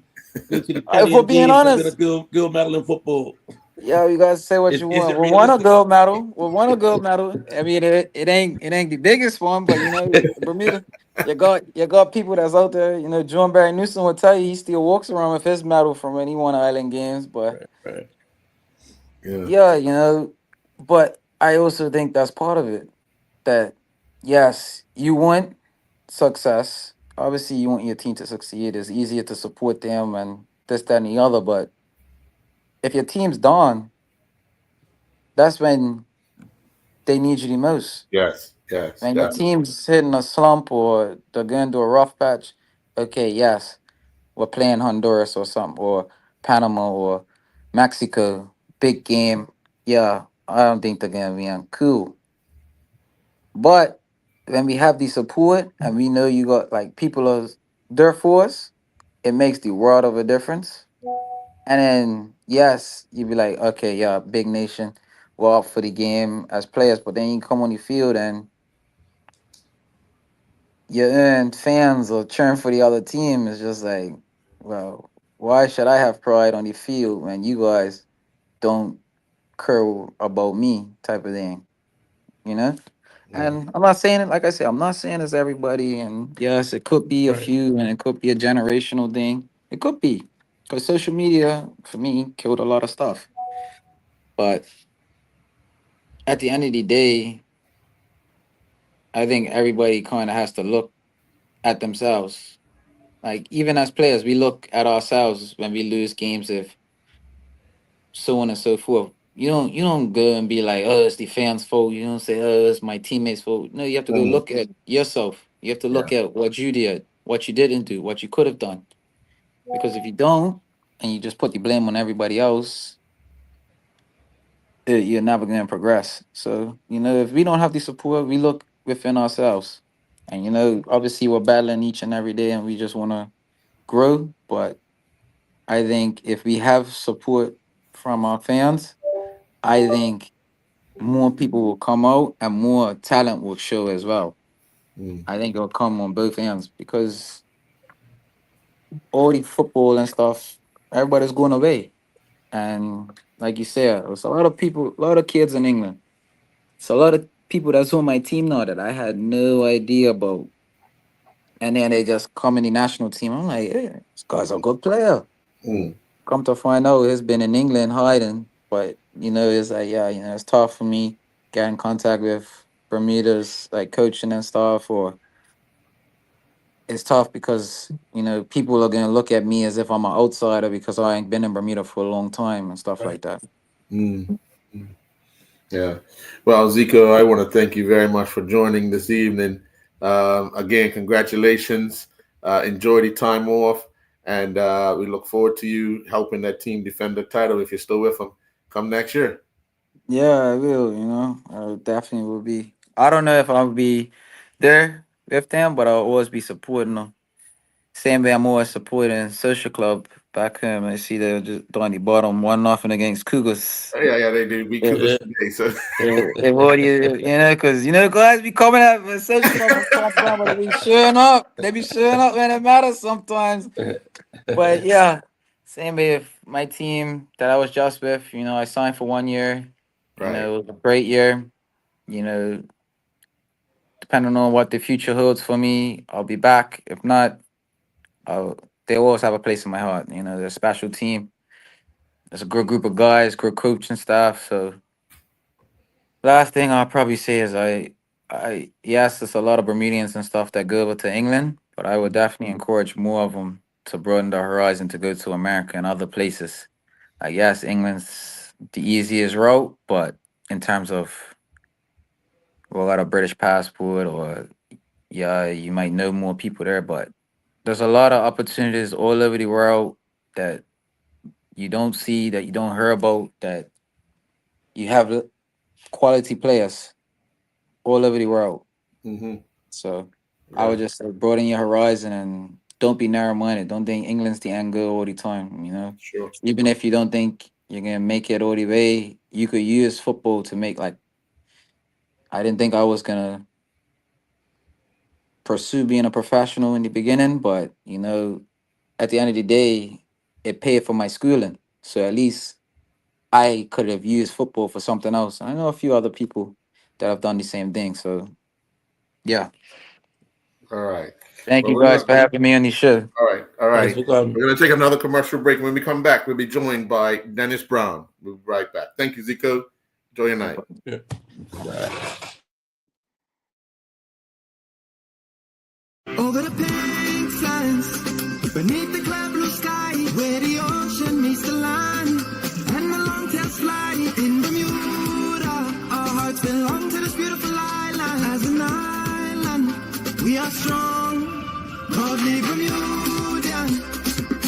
B: go to the
D: if we're
B: Pan
D: being
B: Games and win a
D: honest,
B: gold medal in football?
D: yeah, you guys say what you
B: Is
D: want.
B: it
D: We won a
B: realistic?
D: gold medal. We won a gold medal. I mean, it ain't the biggest one, but Bermuda, you got people that's out there. John Barry Newsom will tell you he still walks around with his medal from when he won Island Games. But
B: Right, right.
A: Yeah.
D: yeah, but I also think that's part of it. That yes, you want success. Obviously, you want your team to succeed. It's easier to support them and this, that, and the other. But if your team's done, that's when they need you the most.
A: Yes. Yes.
D: When your
A: Yes.
D: team's hitting a slump or they're going through a rough patch, okay, yes, we're playing Honduras or something, or Panama or Mexico, big game. Yeah, I don't think they're gonna be on cool. But when we have the support and we know you got like people are there for us, it makes the world of a difference. And then yes, you be like, okay, yeah, big nation, we're up for the game as players, but then you come on the field and you earn fans or cheering for the other team. It's just like, well, why should I have pride on the field when you guys don't care about me type of thing, you know?
A: Mm.
D: And I'm not saying it, like I said, I'm not saying it's everybody. And yes, it could be a
B: Right.
D: few and it could be a generational thing. It could be. Because social media, for me, killed a lot of stuff. But at the end of the day, I think everybody kind of has to look at themselves. Like, even as players, we look at ourselves when we lose games, if so on and so forth. You don't go and be like, oh, it's the fans' fault. You don't say, oh, it's my teammates' fault. No, you have to go
A: Mm.
D: look at yourself. You have to
A: Yeah.
D: look at what you did, what you didn't do, what you could have done. Because if you don't, and you just put the blame on everybody else, you're never going to progress. So, if we don't have the support, we look within ourselves. And, obviously we're battling each and every day and we just want to grow. But I think if we have support from our fans, I think more people will come out and more talent will show as well.
A: Mm.
D: I think it'll come on both ends because all the football and stuff, everybody's going away. And like you said, there's a lot of people, a lot of kids in England. It's a lot of people that's on my team now that I had no idea about. And then they just come in the national team. I'm like, hey, this guy's a good player.
A: Mm.
D: Come to find out, he's been in England hiding. But, it's like, yeah, it's tough for me get in contact with Bermuda's like coaching and stuff, or it's tough because people are gonna look at me as if I'm an outsider because I ain't been in Bermuda for a long time and stuff
B: Right.
D: like that.
A: Mm. Yeah. Well, Zico, I want to thank you very much for joining this evening. Again, congratulations. Enjoy the time off. And we look forward to you helping that team defend the title if you're still with them come next year.
D: Yeah, I will. I definitely will be. I don't know if I'll be there with them, but I'll always be supporting them. Same way I'm always supporting Social Club back home. I see they're just down the bottom, 1-0 against Cougars.
A: Yeah, they did. We
D: Yeah,
A: Cougars
B: Yeah.
A: today. So
D: If what do because guys be coming up with Social Club and stuff down, but they be showing up. They be showing up when it matters sometimes. But yeah, same way with my team that I was just with. I signed for 1 year.
A: right.
D: It was a great year. Depending on what the future holds for me, I'll be back. If not, they always have a place in my heart. They're a special team. There's a good group of guys, good coach and staff. So last thing I'll probably say is yes, there's a lot of Bermudians and stuff that go over to England, but I would definitely encourage more of them to broaden their horizon to go to America and other places. Yes, England's the easiest route, but in terms of got a British passport, or yeah, you might know more people there, but there's a lot of opportunities all over the world that you don't see, that you don't hear about, that you have quality players all over the world.
A: Mm-hmm.
D: So I
A: Yeah.
D: would just say broaden your horizon and don't be narrow minded. Don't think England's the end goal all the time.
A: Sure.
D: Even if you don't think you're gonna make it all the way, you could use football to make like I didn't think I was gonna pursue being a professional in the beginning, but at the end of the day, it paid for my schooling. So at least I could have used football for something else. And I know a few other people that have done the same thing. So yeah.
A: All right.
D: Thank
A: Well,
D: you
A: we're
D: guys
A: gonna.
D: for having me on the show.
A: All right. All
B: Thanks
A: right.
B: for coming.
A: We're gonna take another commercial break. When we come back, we'll be joined by Dennis Brown. We'll be right back. Thank you, Zico. Enjoy your night.
B: Yeah.
F: Over the pink sands, beneath the clear blue sky, where the ocean meets the land, and the long tails fly in Bermuda. Our hearts belong to this beautiful island. As the night We are strong, proudly Bermudian.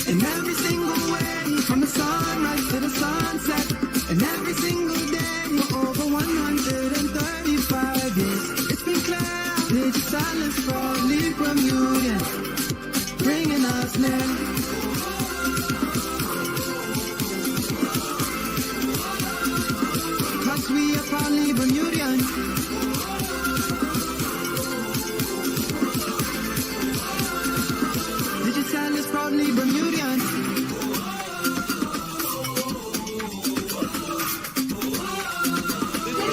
F: In every single way, from the sunrise to the sunset. And every single day, for over 135 years. It's been clear, pledge silence, proudly Bermudian. Bringing us near. Cause we are proudly Bermudian. Digital is proudly Bermudian.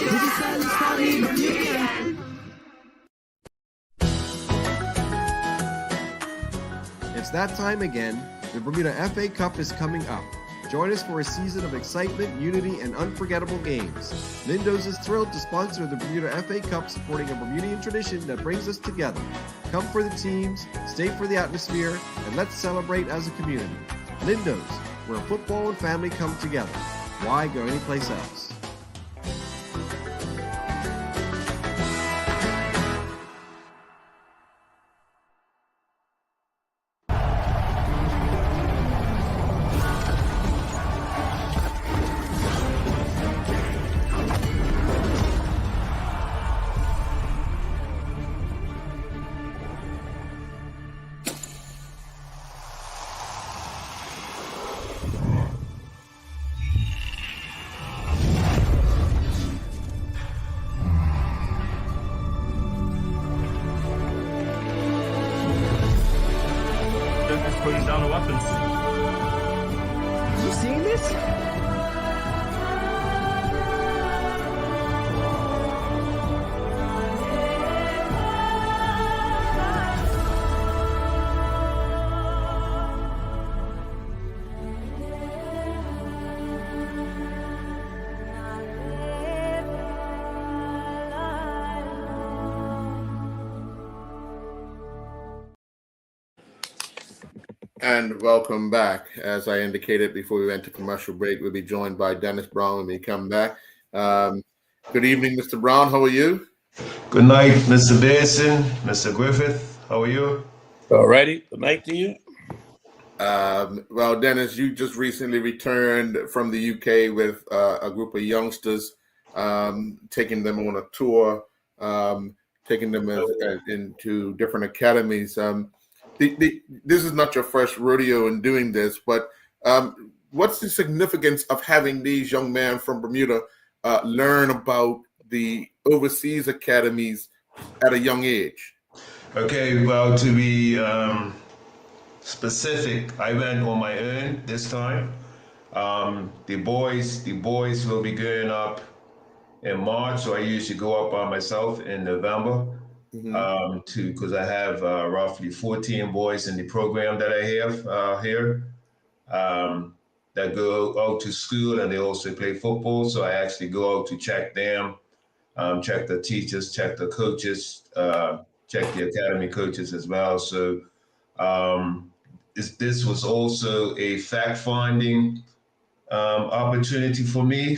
F: Digital is proudly Bermudian.
C: It's that time again. The Bermuda FA Cup is coming up. Join us for a season of excitement, unity, and unforgettable games. Lindo's is thrilled to sponsor the Bermuda FA Cup, supporting a Bermudian tradition that brings us together. Come for the teams, stay for the atmosphere, and let's celebrate as a community. Lindo's, where football and family come together. Why go anyplace else?
G: Putting down the weapons.
F: You seeing this?
A: And welcome back. As I indicated before we went to commercial break, we'll be joined by Dennis Brown when we come back. Good evening, Mr. Brown. How are you?
G: Good night, Mr. Basin, Mr. Griffith. How are you?
B: Alrighty, good night to you.
A: Well, Dennis, you just recently returned from the UK with a group of youngsters, taking them on a tour, taking them into different academies. This is not your first rodeo in doing this, but what's the significance of having these young men from Bermuda learn about the overseas academies at a young age?
G: Okay, well, to be specific, I went on my own this time. The boys will be going up in March, so I usually go up by myself in November. Because I have roughly 14 boys in the program that I have here that go out to school, and they also play football. So I actually go out to check them, check the teachers, check the coaches, check the academy coaches as well. So this was also a fact-finding opportunity for me.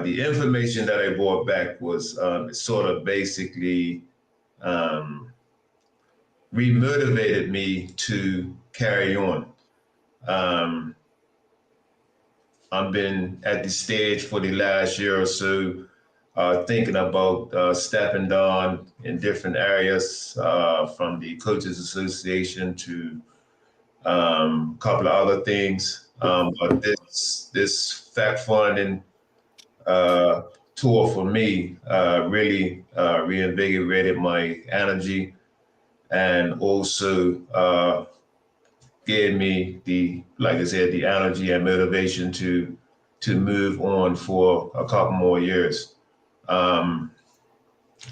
G: The information that I brought back was sort of basically remotivated me to carry on. I've been at the stage for the last year or so, thinking about stepping down in different areas, from the Coaches Association to a couple of other things. But this fact-finding tour for me really reinvigorated my energy, and also gave me the energy and motivation to move on for a couple more years. I'd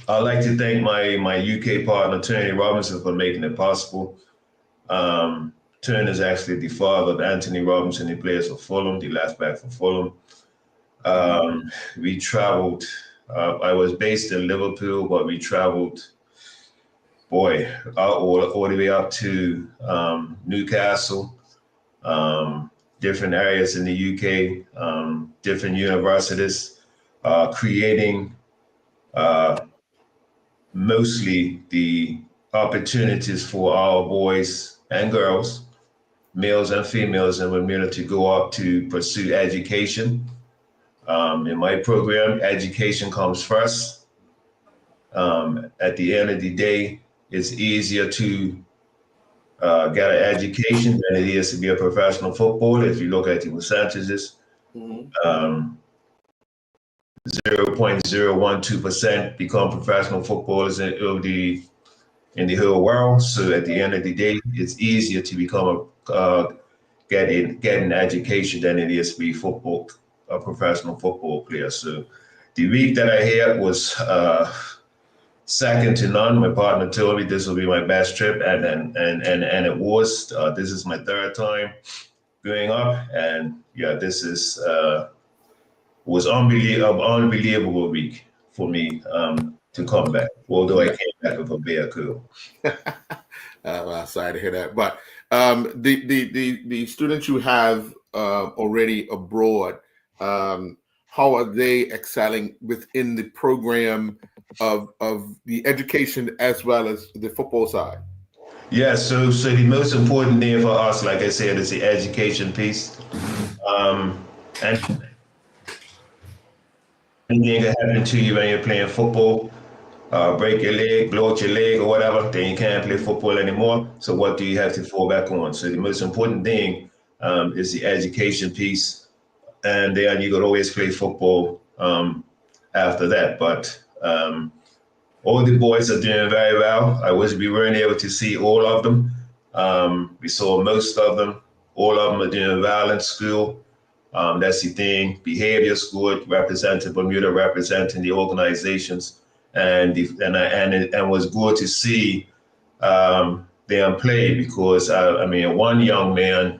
G: like to thank my UK partner, Tony Robinson, for making it possible. Tony is actually the father of Anthony Robinson. He plays for Fulham, the left back for Fulham. We traveled, I was based in Liverpool, but we traveled, all the way up to Newcastle, different areas in the UK, different universities, creating mostly the opportunities for our boys and girls, males and females in Bermuda to go up to pursue education. In my program, education comes first. At the end of the day, it's easier to get an education than it is to be a professional footballer. If you look at the percentages, um, 0.012% become professional footballers in the whole world. So at the end of the day, it's easier to become get an education than it is to be a professional football player. So the week that I had was second to none. My partner told me this will be my best trip, and it was. This is my third time going up, and yeah, this is was unbelievable week for me to come back. Although I came back with a bear coup.
A: Well, sorry to hear that. But the students you have already abroad, how are they excelling within the program of the education as well as the football side?
G: Yeah, so the most important thing for us, like I said, is the education piece. And anything that happen to you when you're playing football, break your leg, blow out your leg or whatever, then you can't play football anymore. So what do you have to fall back on? So the most important thing is the education piece. And then you could always play football after that. But all the boys are doing very well. We weren't able to see all of them. We saw most of them. All of them are doing well in school. That's the thing. Behavior's good, representing Bermuda, representing the organizations, and it was good to see them play because one young man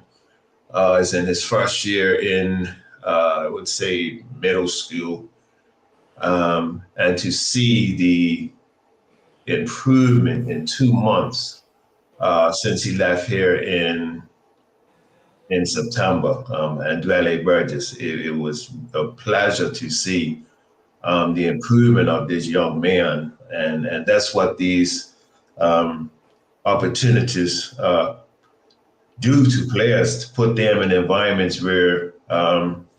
G: is in his first year in I would say middle school, and to see the improvement in 2 months since he left here in September, and Dwelle Burgess. It was a pleasure to see the improvement of this young man, and that's what these opportunities do to players, to put them in environments where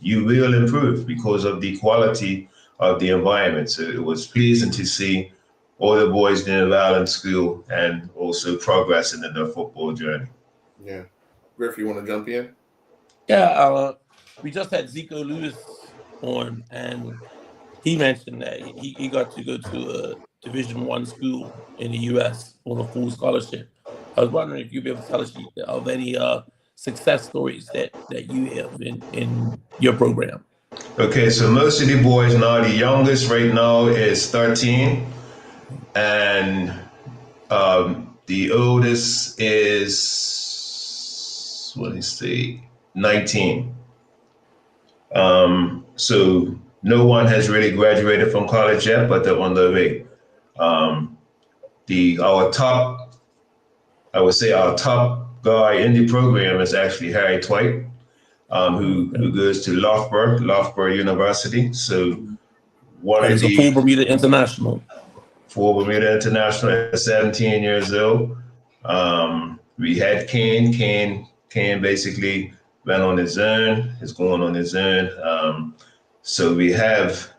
G: you will improve because of the quality of the environment. So it was pleasing to see all the boys doing well in school and also progressing in their football journey.
A: Yeah. Griff, you want to jump in?
B: Yeah, we just had Zico Lewis on, and he mentioned that he got to go to a Division I school in the U.S. on a full scholarship. I was wondering if you'd be able to tell us of any success stories that you have in your program.
G: Okay, so most of the boys now, the youngest right now is 13, and the oldest is, 19. So no one has really graduated from college yet, but they're on their way. Our top guy in the program is actually Harry Twite, who goes to Loughborough University. So one of
B: He's a
G: the
B: full Bermuda international.
G: Full Bermuda International at 17 years old. We had Kane. Kane basically went on his own. Is going on his own. So we have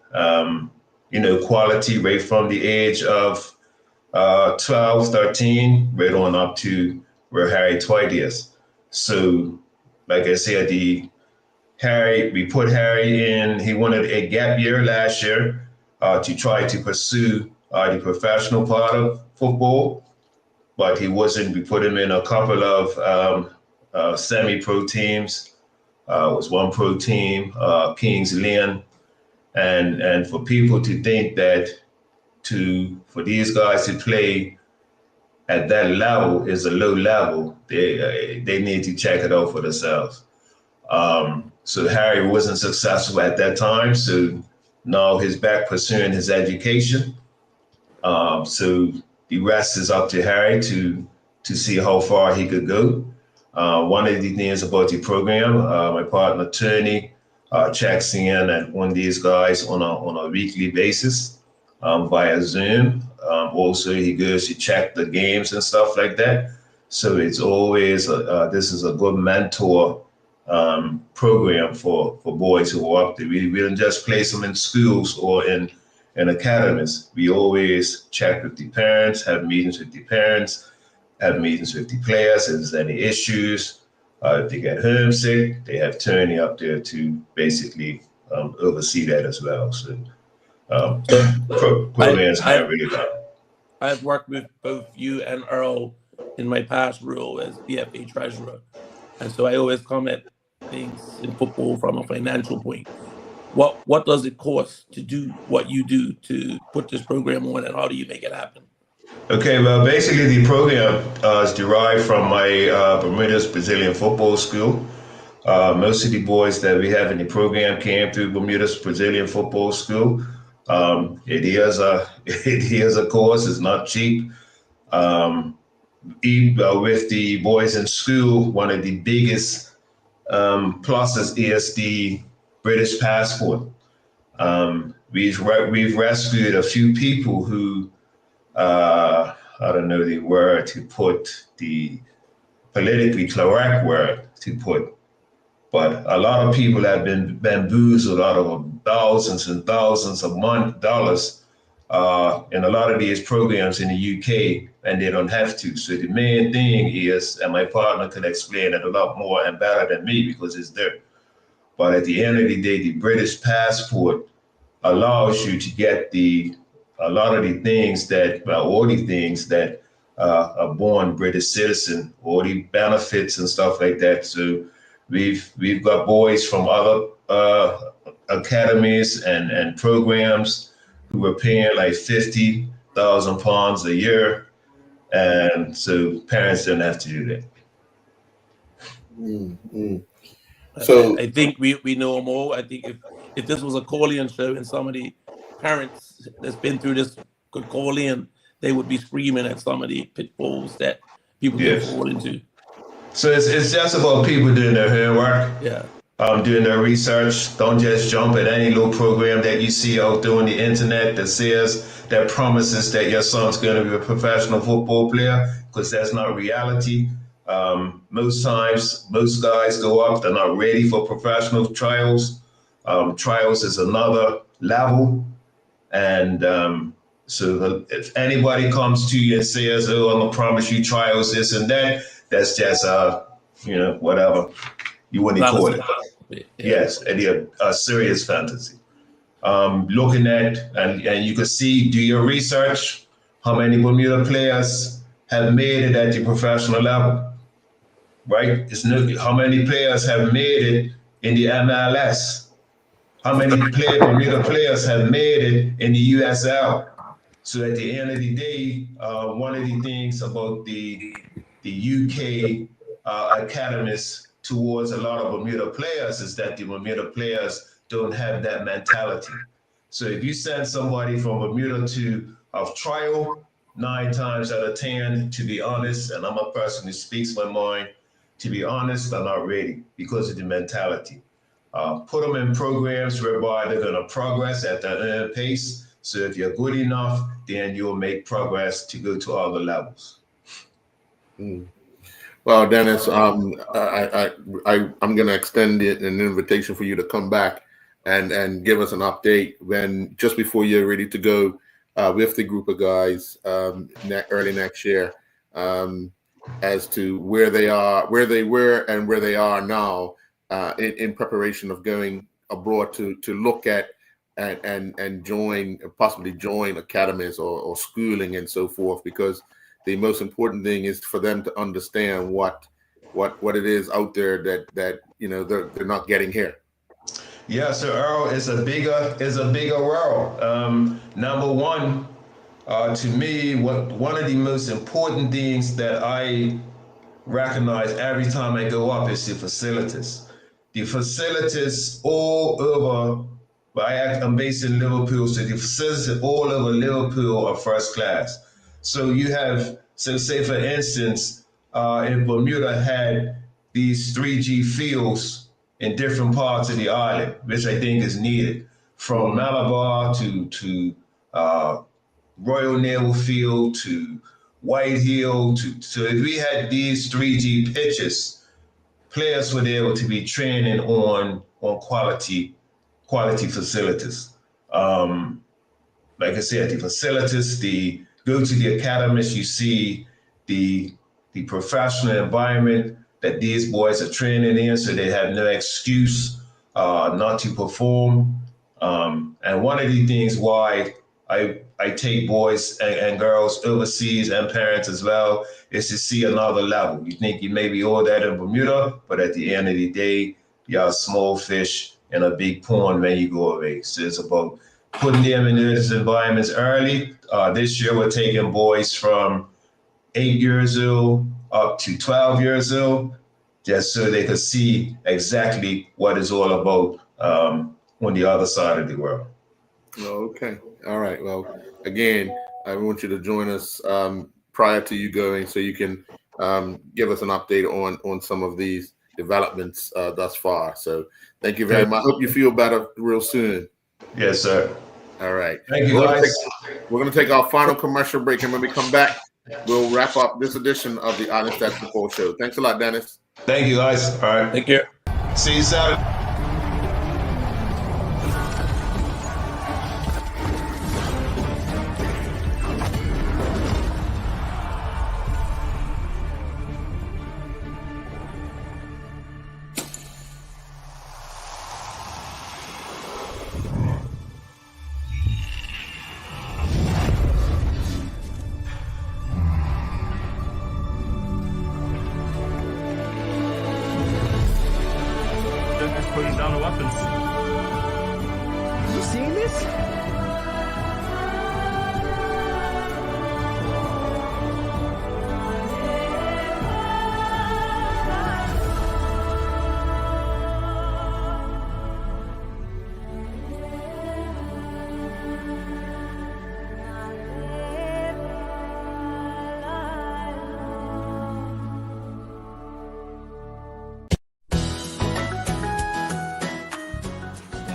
G: quality right from the age of 12, 13, right on up to where Harry Twite is. So, like I said, we put Harry in. He wanted a gap year last year to try to pursue the professional part of football, but he wasn't. We put him in a couple of semi-pro teams. It was one pro team, Kings Lynn, and for people to think that for these guys to play at that level is a low level, they need to check it out for themselves. So Harry wasn't successful at that time, so now he's back pursuing his education. So the rest is up to Harry to see how far he could go. One of the things about the program, my partner Tony checks in on these guys on a weekly basis. via Zoom. Also, he goes to check the games and stuff like that. So it's always this is a good mentor program for boys who are up there. We don't just place them in schools or in academies. We always check with the parents, have meetings with the parents, have meetings with the players. If there's any issues, if they get homesick, they have Tony up there to basically oversee that as well. So programs have really done.
B: I've worked with both you and Earl in my past role as BFA treasurer, and so I always come at things in football from a financial point. What does it cost to do what you do to put this program on, and how do you make it happen?
G: Okay, well, basically the program is derived from my Bermuda's Brazilian Football School. Most of the boys that we have in the program came through Bermuda's Brazilian Football School. It is a course. It's not cheap. With the boys in school, one of the biggest pluses is the British passport. We've rescued a few people who I don't know the word to put, the politically correct word to put, but a lot of people have been bamboozled out of thousands and thousands of dollars in a lot of these programs in the UK, and they don't have to. So the main thing is, and my partner can explain it a lot more and better than me because it's there. But at the end of the day, the British passport allows you to get a lot of the things that, well, all the things that a born British citizen, all the benefits and stuff like that. So we've got boys from other academies and programs who are paying like £50,000 a year, and so parents don't have to do that.
A: Mm-hmm.
B: So I think we know more. I think if this was a call-in show and some of the parents that's been through this could call in, they would be screaming at some of the pitfalls that people can fall into.
G: So it's just about people doing their homework, doing their research. Don't just jump at any little program that you see out there on the internet that promises that your son's going to be a professional football player, because that's not reality. Most times, most guys go up, they're not ready for professional trials. Trials is another level. And so if anybody comes to you and says, oh, I'm going to promise you trials, this and that, that's just, whatever. You wouldn't call it. Yes, a serious fantasy. Looking at, and you can see, do your research, how many Bermuda players have made it at the professional level, right? How many players have made it in the MLS? How many Bermuda players have made it in the USL? So at the end of the day, one of the things about the UK academies towards a lot of Bermuda players is that the Bermuda players don't have that mentality. So if you send somebody from Bermuda to a trial, 9 times out of 10, to be honest, and I'm a person who speaks my mind, to be honest, they're not ready because of the mentality. Put them in programs whereby they're going to progress at their own pace. So if you're good enough, then you'll make progress to go to other levels.
A: Well, Dennis, I'm going to extend an invitation for you to come back and give us an update when just before you're ready to go with the group of guys early next year, as to where they are, where they were, and where they are now in preparation of going abroad to look at and possibly join academies or schooling and so forth, because the most important thing is for them to understand what it is out there that they're not getting here.
G: Yeah, so Earl, is a bigger world. Number one, to me, one of the most important things that I recognize every time I go up is the facilities. The facilities all over. I'm based in Liverpool, so the facilities all over Liverpool are first class. So you have, say for instance, if Bermuda had these 3G fields in different parts of the island, which I think is needed, from Malabar to Royal Naval Field to White Hill so if we had these 3G pitches, players were able to be training on quality facilities. Like I said, the facilities, go to the academies, you see the professional environment that these boys are training in, so they have no excuse not to perform. And one of the things why I take boys and girls overseas and parents as well is to see another level. You think you may be all that in Bermuda, but at the end of the day, you're a small fish in a big pond when you go away. So it's about putting them in those environments early. This year, we're taking boys from 8 years old up to 12 years old, just so they could see exactly what it's all about on the other side of the world.
A: Okay. All right. Well, again, I want you to join us prior to you going so you can give us an update on some of these developments thus far. So thank you very much. I hope you feel better real soon.
G: Yes, sir.
A: All right.
G: Thank you, guys.
A: We're going to take our final commercial break, and when we come back, we'll wrap up this edition of the Island Stats Football Show. Thanks a lot, Dennis.
G: Thank you, guys. All right.
B: Take care.
G: See you Saturday.
H: Putting down the weapons.
F: You seeing this?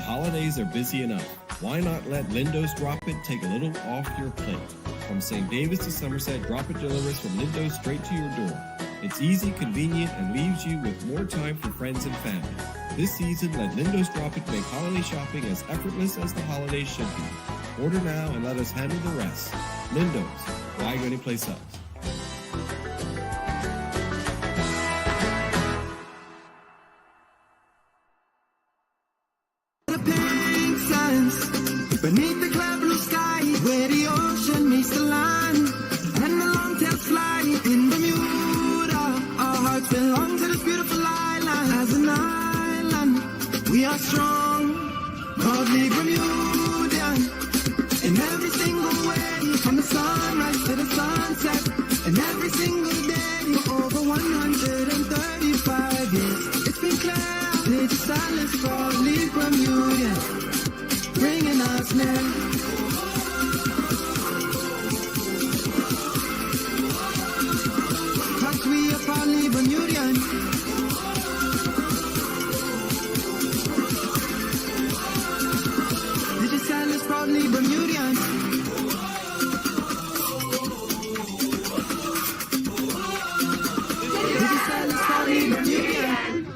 E: Holidays are busy enough. Why not let Lindo's Drop It take a little off your plate? From St. Davis to Somerset, Drop It delivers from Lindo's straight to your door. It's easy, convenient, and leaves you with more time for friends and family. This season, let Lindo's Drop It make holiday shopping as effortless as the holidays should be. Order now and let us handle the rest. Lindo's, why go anyplace else?
F: Beneath the cloud blue sky, where the ocean meets the land, and the long-tailed fly in Bermuda. Our hearts belong to this beautiful island. As an island, we are strong, proudly Bermudian. In every single way, from the sunrise to the sunset, and every single day for over 135 years. It's been clear, it's silence, proudly Bermudian. Bringing us near. Cause we are proudly Bermudian. Digital is proudly Bermudian. Digital is proudly Bermudian.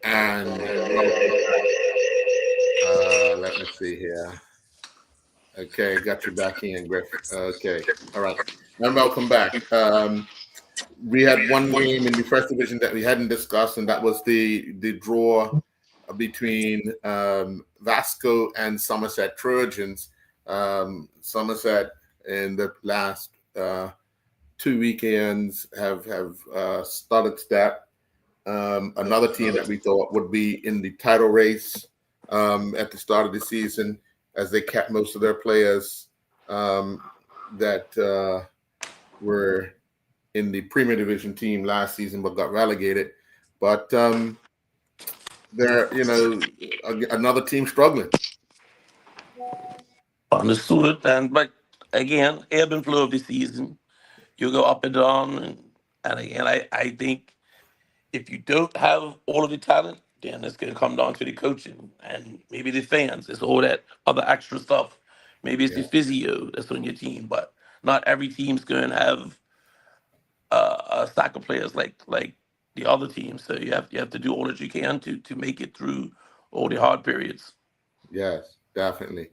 A: And let me see here. Okay, got you back in, Griff. Okay, all right. And welcome back. We had one game in the first division that we hadn't discussed, and that was the draw between Vasco and Somerset Trojans. Somerset in the last 2 weekends have started that. Another team that we thought would be in the title race at the start of the season, as they kept most of their players that were in the Premier Division team last season but got relegated. But they're, another team struggling.
B: Understood. But again, ebb and flow of the season, you go up and down. And again, I think if you don't have all of the talent, then it's going to come down to the coaching and maybe the fans. It's all that other extra stuff. Maybe it's the
A: Yeah.
B: physio that's on your team, but not every team's going to have a stack of players like the other teams. So you have to do all that you can to make it through all the hard periods.
A: Yes, definitely.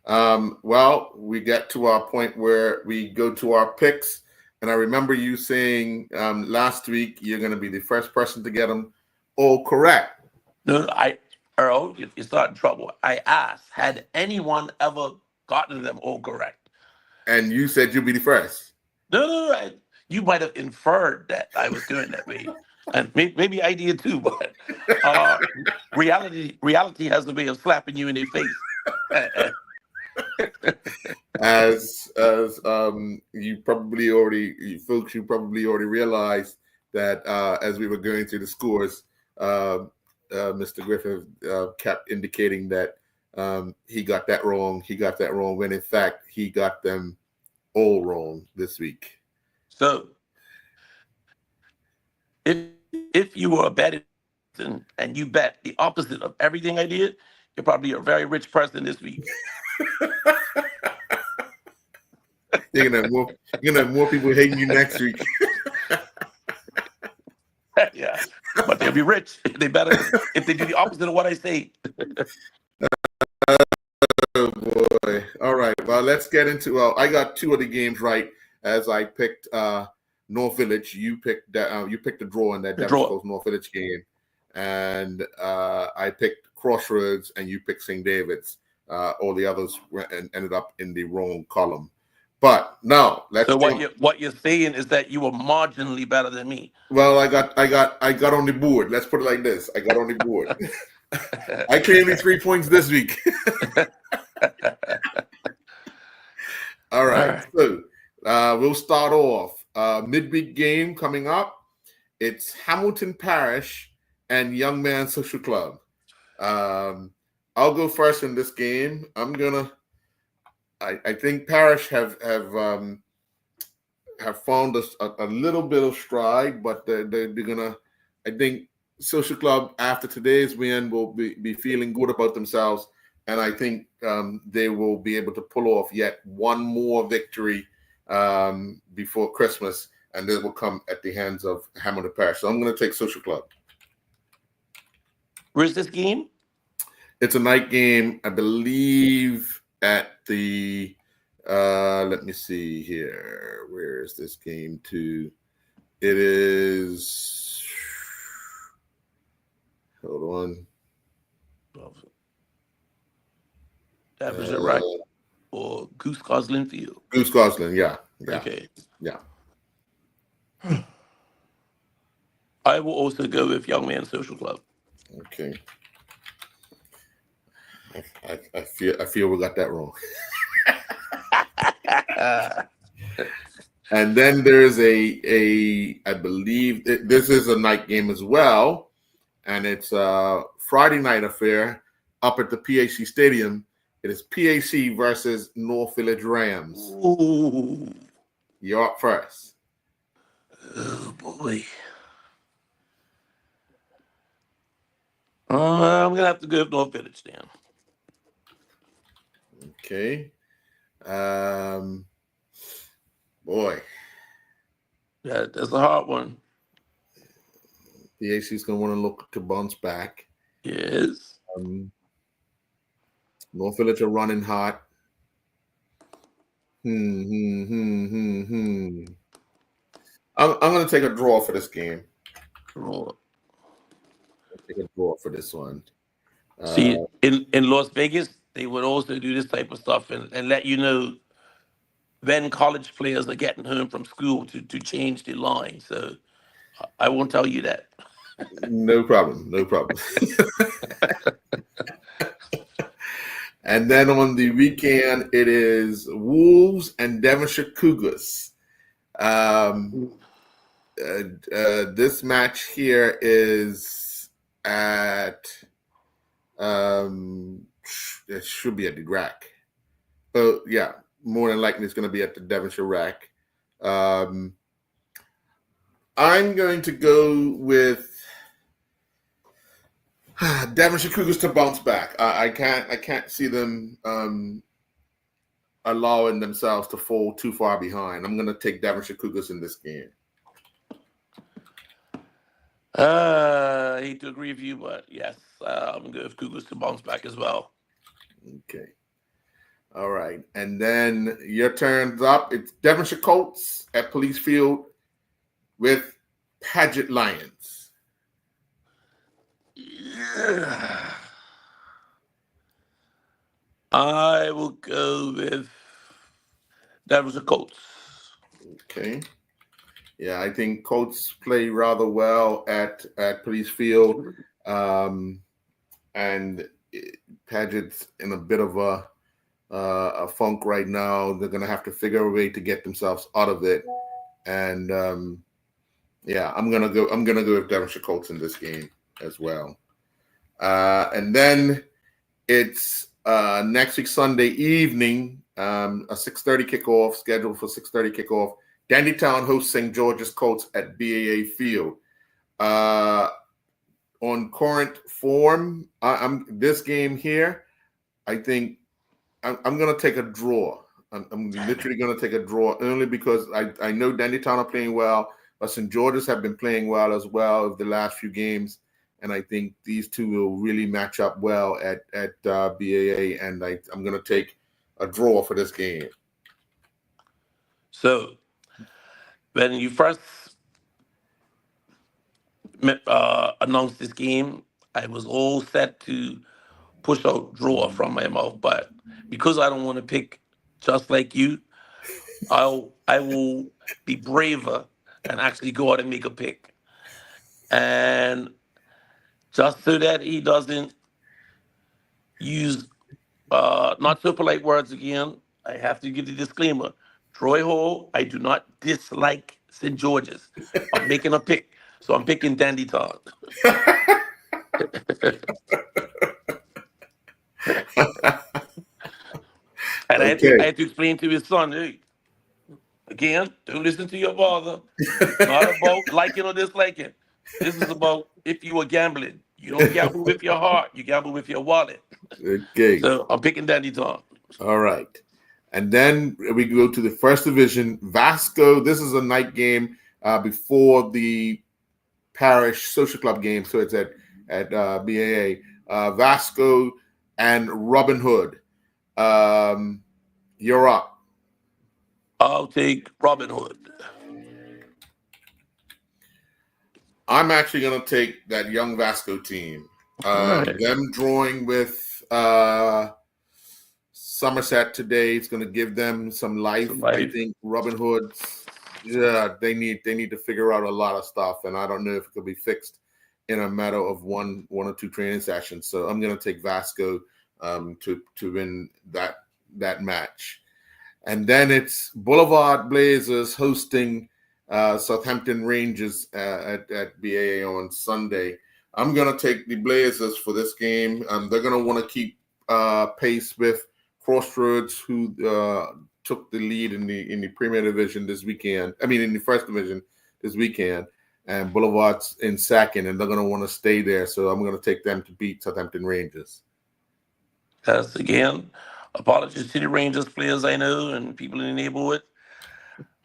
A: Well, we get to our point where we go to our picks. And I remember you saying last week you're going to be the first person to get them all correct.
B: No, Earl, you start in trouble. I asked, had anyone ever gotten them all correct?
A: And you said you'll be the first.
B: No. You might have inferred that I was going that way, and maybe I did too. But reality has a way of slapping you in the face.
A: As you probably already, folks, you probably already realized that as we were going through the scores, Mr. Griffin kept indicating that he got that wrong. He got that wrong when in fact he got them all wrong this week.
B: So, if you were a betting person and you bet the opposite of everything I did, you're probably a very rich person this week.
A: You're gonna have more people hating you next week.
B: Yeah, but they'll be rich. They better if they do the opposite of what I say.
A: Oh boy! All right. Well, let's get into. Well, I got two of the games right as I picked North Village. You picked that. You picked the draw in that Devonshire Coast North Village game, and I picked Crossroads, and you picked St. David's. All the others ended up in the wrong column. But now let's.
B: So what you're saying is that you were marginally better than me.
A: Well, I got on the board. Let's put it like this: I got on the board. I claimed me 3 points this week. All right. So we'll start off. Midweek game coming up. It's Hamilton Parish and Young Man Social Club. I'll go first in this game. I think Parish have found a little bit of stride, but they're gonna. I think Social Club after today's win will be feeling good about themselves, and I think they will be able to pull off yet one more victory before Christmas, and this will come at the hands of Hamilton Parish. So I'm going to take Social Club.
B: Where's this game?
A: It's a night game, I believe, at the let me see here. Where is this game to? It is, hold on.
B: Devonshire Rack or Goose Goslin Field?
A: Goose Goslin, yeah.
B: Okay.
A: Yeah.
B: I will also go with Young Man Social Club.
A: Okay. I feel we got that wrong. And then there's I believe this is a night game as well, and it's a Friday night affair up at the PAC Stadium. It is PAC versus North Village Rams.
B: Ooh.
A: You're up first.
B: Oh boy. I'm gonna have to go with North Village then.
A: Okay. Boy.
B: Yeah, that's a hard one.
A: The AC's going to want to look to bounce back.
B: Yes.
A: North Village are running hot. I'm going to take a draw for this game.
B: Draw.
A: Take a draw for this one.
B: See, in Las Vegas, they would also do this type of stuff and let you know when college players are getting home from school to change the line. So I won't tell you that.
A: No problem. And then on the weekend, it is Wolves and Devonshire Cougars. This match here is at it should be at the rack. Oh yeah, more than likely it's going to be at the Devonshire rack. I'm going to go with Devonshire Cougars to bounce back. I can't see them allowing themselves to fall too far behind. I'm going to take Devonshire Cougars in this game.
B: I hate to agree with you, but yes, I'm good with Cougars to bounce back as well.
A: Okay. All right. And then your turn's up. It's Devonshire Colts at Police Field with Paget Lions.
B: Yeah. I will go with Devonshire Colts.
A: Okay. Yeah, I think Colts play rather well at Police Field. And Paget's in a bit of a funk right now. They're going to have to figure a way to get themselves out of it. And yeah, I'm gonna go with Devonshire Colts in this game as well. And then it's next week Sunday evening, a 6:30 kickoff, scheduled for 6:30 kickoff. Dandytown hosts St. George's Colts at BAA Field. On current form, I'm this game here. I think I'm going to take a draw. I'm literally going to take a draw only because I know Dandytown are playing well, but St. George's have been playing well as well of the last few games, and I think these two will really match up well at BAA, and I'm going to take a draw for this game.
B: So, when you first announced this game, I was all set to push out draw from my mouth, but because I don't want to pick just like you, I will be braver and actually go out and make a pick. And just so that he doesn't use not so polite words again, I have to give the disclaimer. Troy Hall, I do not dislike St. George's. I'm making a pick, so I'm picking Dandytown. And
A: Okay.
B: I had to explain to his son, hey, again, don't listen to your father. It's not about liking or disliking. This is about if you were gambling. You don't gamble with your heart, you gamble with your wallet.
A: Okay.
B: So I'm picking Dandytown.
A: All right. And then we go to the first division, Vasco. This is a night game before the parish social club game. So it's at BAA. Vasco and Robin Hood. You're up.
B: I'll take Robin Hood.
A: I'm actually going to take that young Vasco team.
B: Right.
A: Them drawing with Somerset today is going to give them some life. I think Robin Hood, yeah, they need to figure out a lot of stuff, and I don't know if it could be fixed in a matter of one or two training sessions. So I'm going to take Vasco to win that match. And then it's Boulevard Blazers hosting Southampton Rangers at BAA on Sunday. I'm going to take the Blazers for this game. They're going to want to keep pace with Crossroads, who took the lead in the Premier Division this weekend. I mean, in the First Division this weekend. And Boulevard's in second, and they're going to want to stay there. So I'm going to take them to beat Southampton Rangers.
B: That's, again, apologies to the Rangers players I know and people in the neighborhood.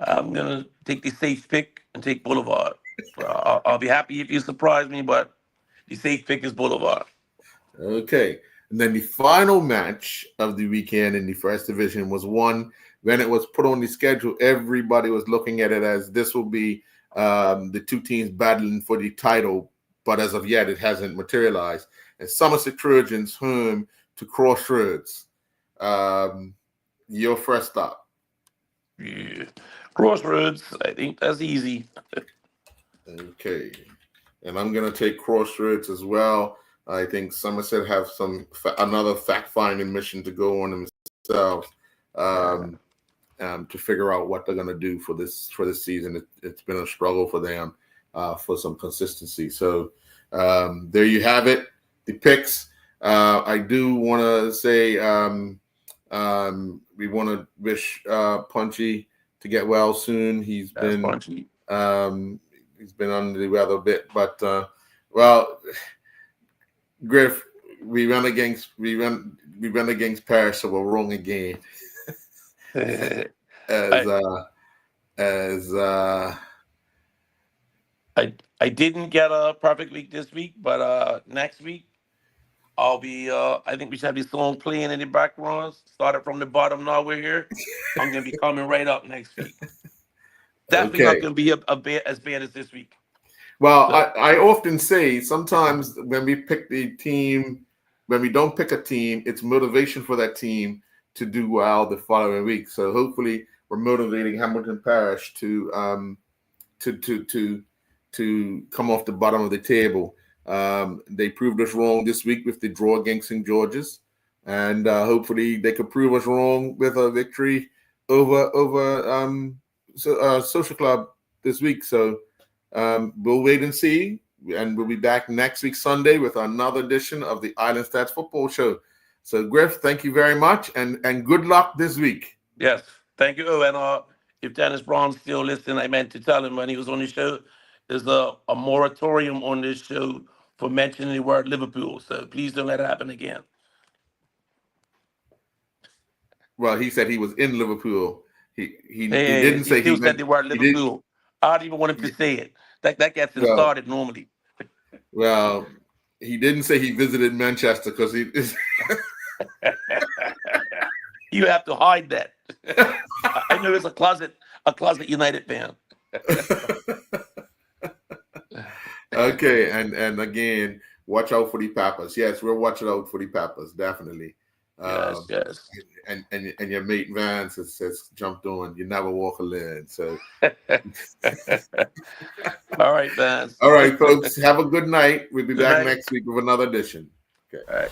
B: I'm going to take the safe pick and take Boulevard. I'll be happy if you surprise me, but the safe pick is Boulevard.
A: Okay. And then the final match of the weekend in the First Division was one when it was put on the schedule. Everybody was looking at it as this will be the two teams battling for the title, but as of yet, it hasn't materialized. And Somerset Trojans home to Crossroads. Your first stop.
B: Yeah. Crossroads, I think that's easy.
A: Okay. And I'm going to take Crossroads as well. I think Somerset have another fact-finding mission to go on themselves to figure out what they're going to do for this season. It's been a struggle for them for some consistency. So there you have it, the picks. I do want to say we want to wish Punchy to get well soon. He's been under the weather a bit, but well, Griff, we run against Paris, so we're wrong again. as
B: I didn't get a perfect week this week, but next week I'll be. I think we should have this song playing in the background. Started from the bottom. Now we're here. I'm gonna be coming right up next week. Definitely not
A: okay.
B: gonna be as bad as this week.
A: Well,
B: So,
A: I often say sometimes when we pick the team, when we don't pick a team, it's motivation for that team to do well the following week. So hopefully we're motivating Hamilton Parish to come off the bottom of the table. They proved us wrong this week with the draw against St. George's, and hopefully they could prove us wrong with a victory over Social Club this week. So we'll wait and see, and we'll be back next week Sunday with another edition of the Island Stats Football Show. So Griff, thank you very much, and good luck this week.
B: yes, thank you. Oh, and if Dennis Braun's still listening, I meant to tell him when he was on the show, there's a moratorium on this show for mentioning the word Liverpool. So please don't let it happen again.
A: Well, he said he was in Liverpool. He
B: Hey,
A: didn't say
B: still
A: he
B: said the word
A: he did.
B: Liverpool. I don't even want him to say it. That gets him
A: Well,
B: started normally.
A: Well, he didn't say he visited Manchester because he is.
B: You have to hide that. I know it's a closet United fan.
A: Okay, and again, watch out for the Pappers. Yes, we're watching out for the Pappers, definitely.
B: Yes.
A: And your mate Vance has jumped on. You never walk alone. So,
B: all right, Vance.
A: All right, folks. Have a good night. We'll be
B: Good
A: back
B: night.
A: next week with another edition. Okay.
B: All right.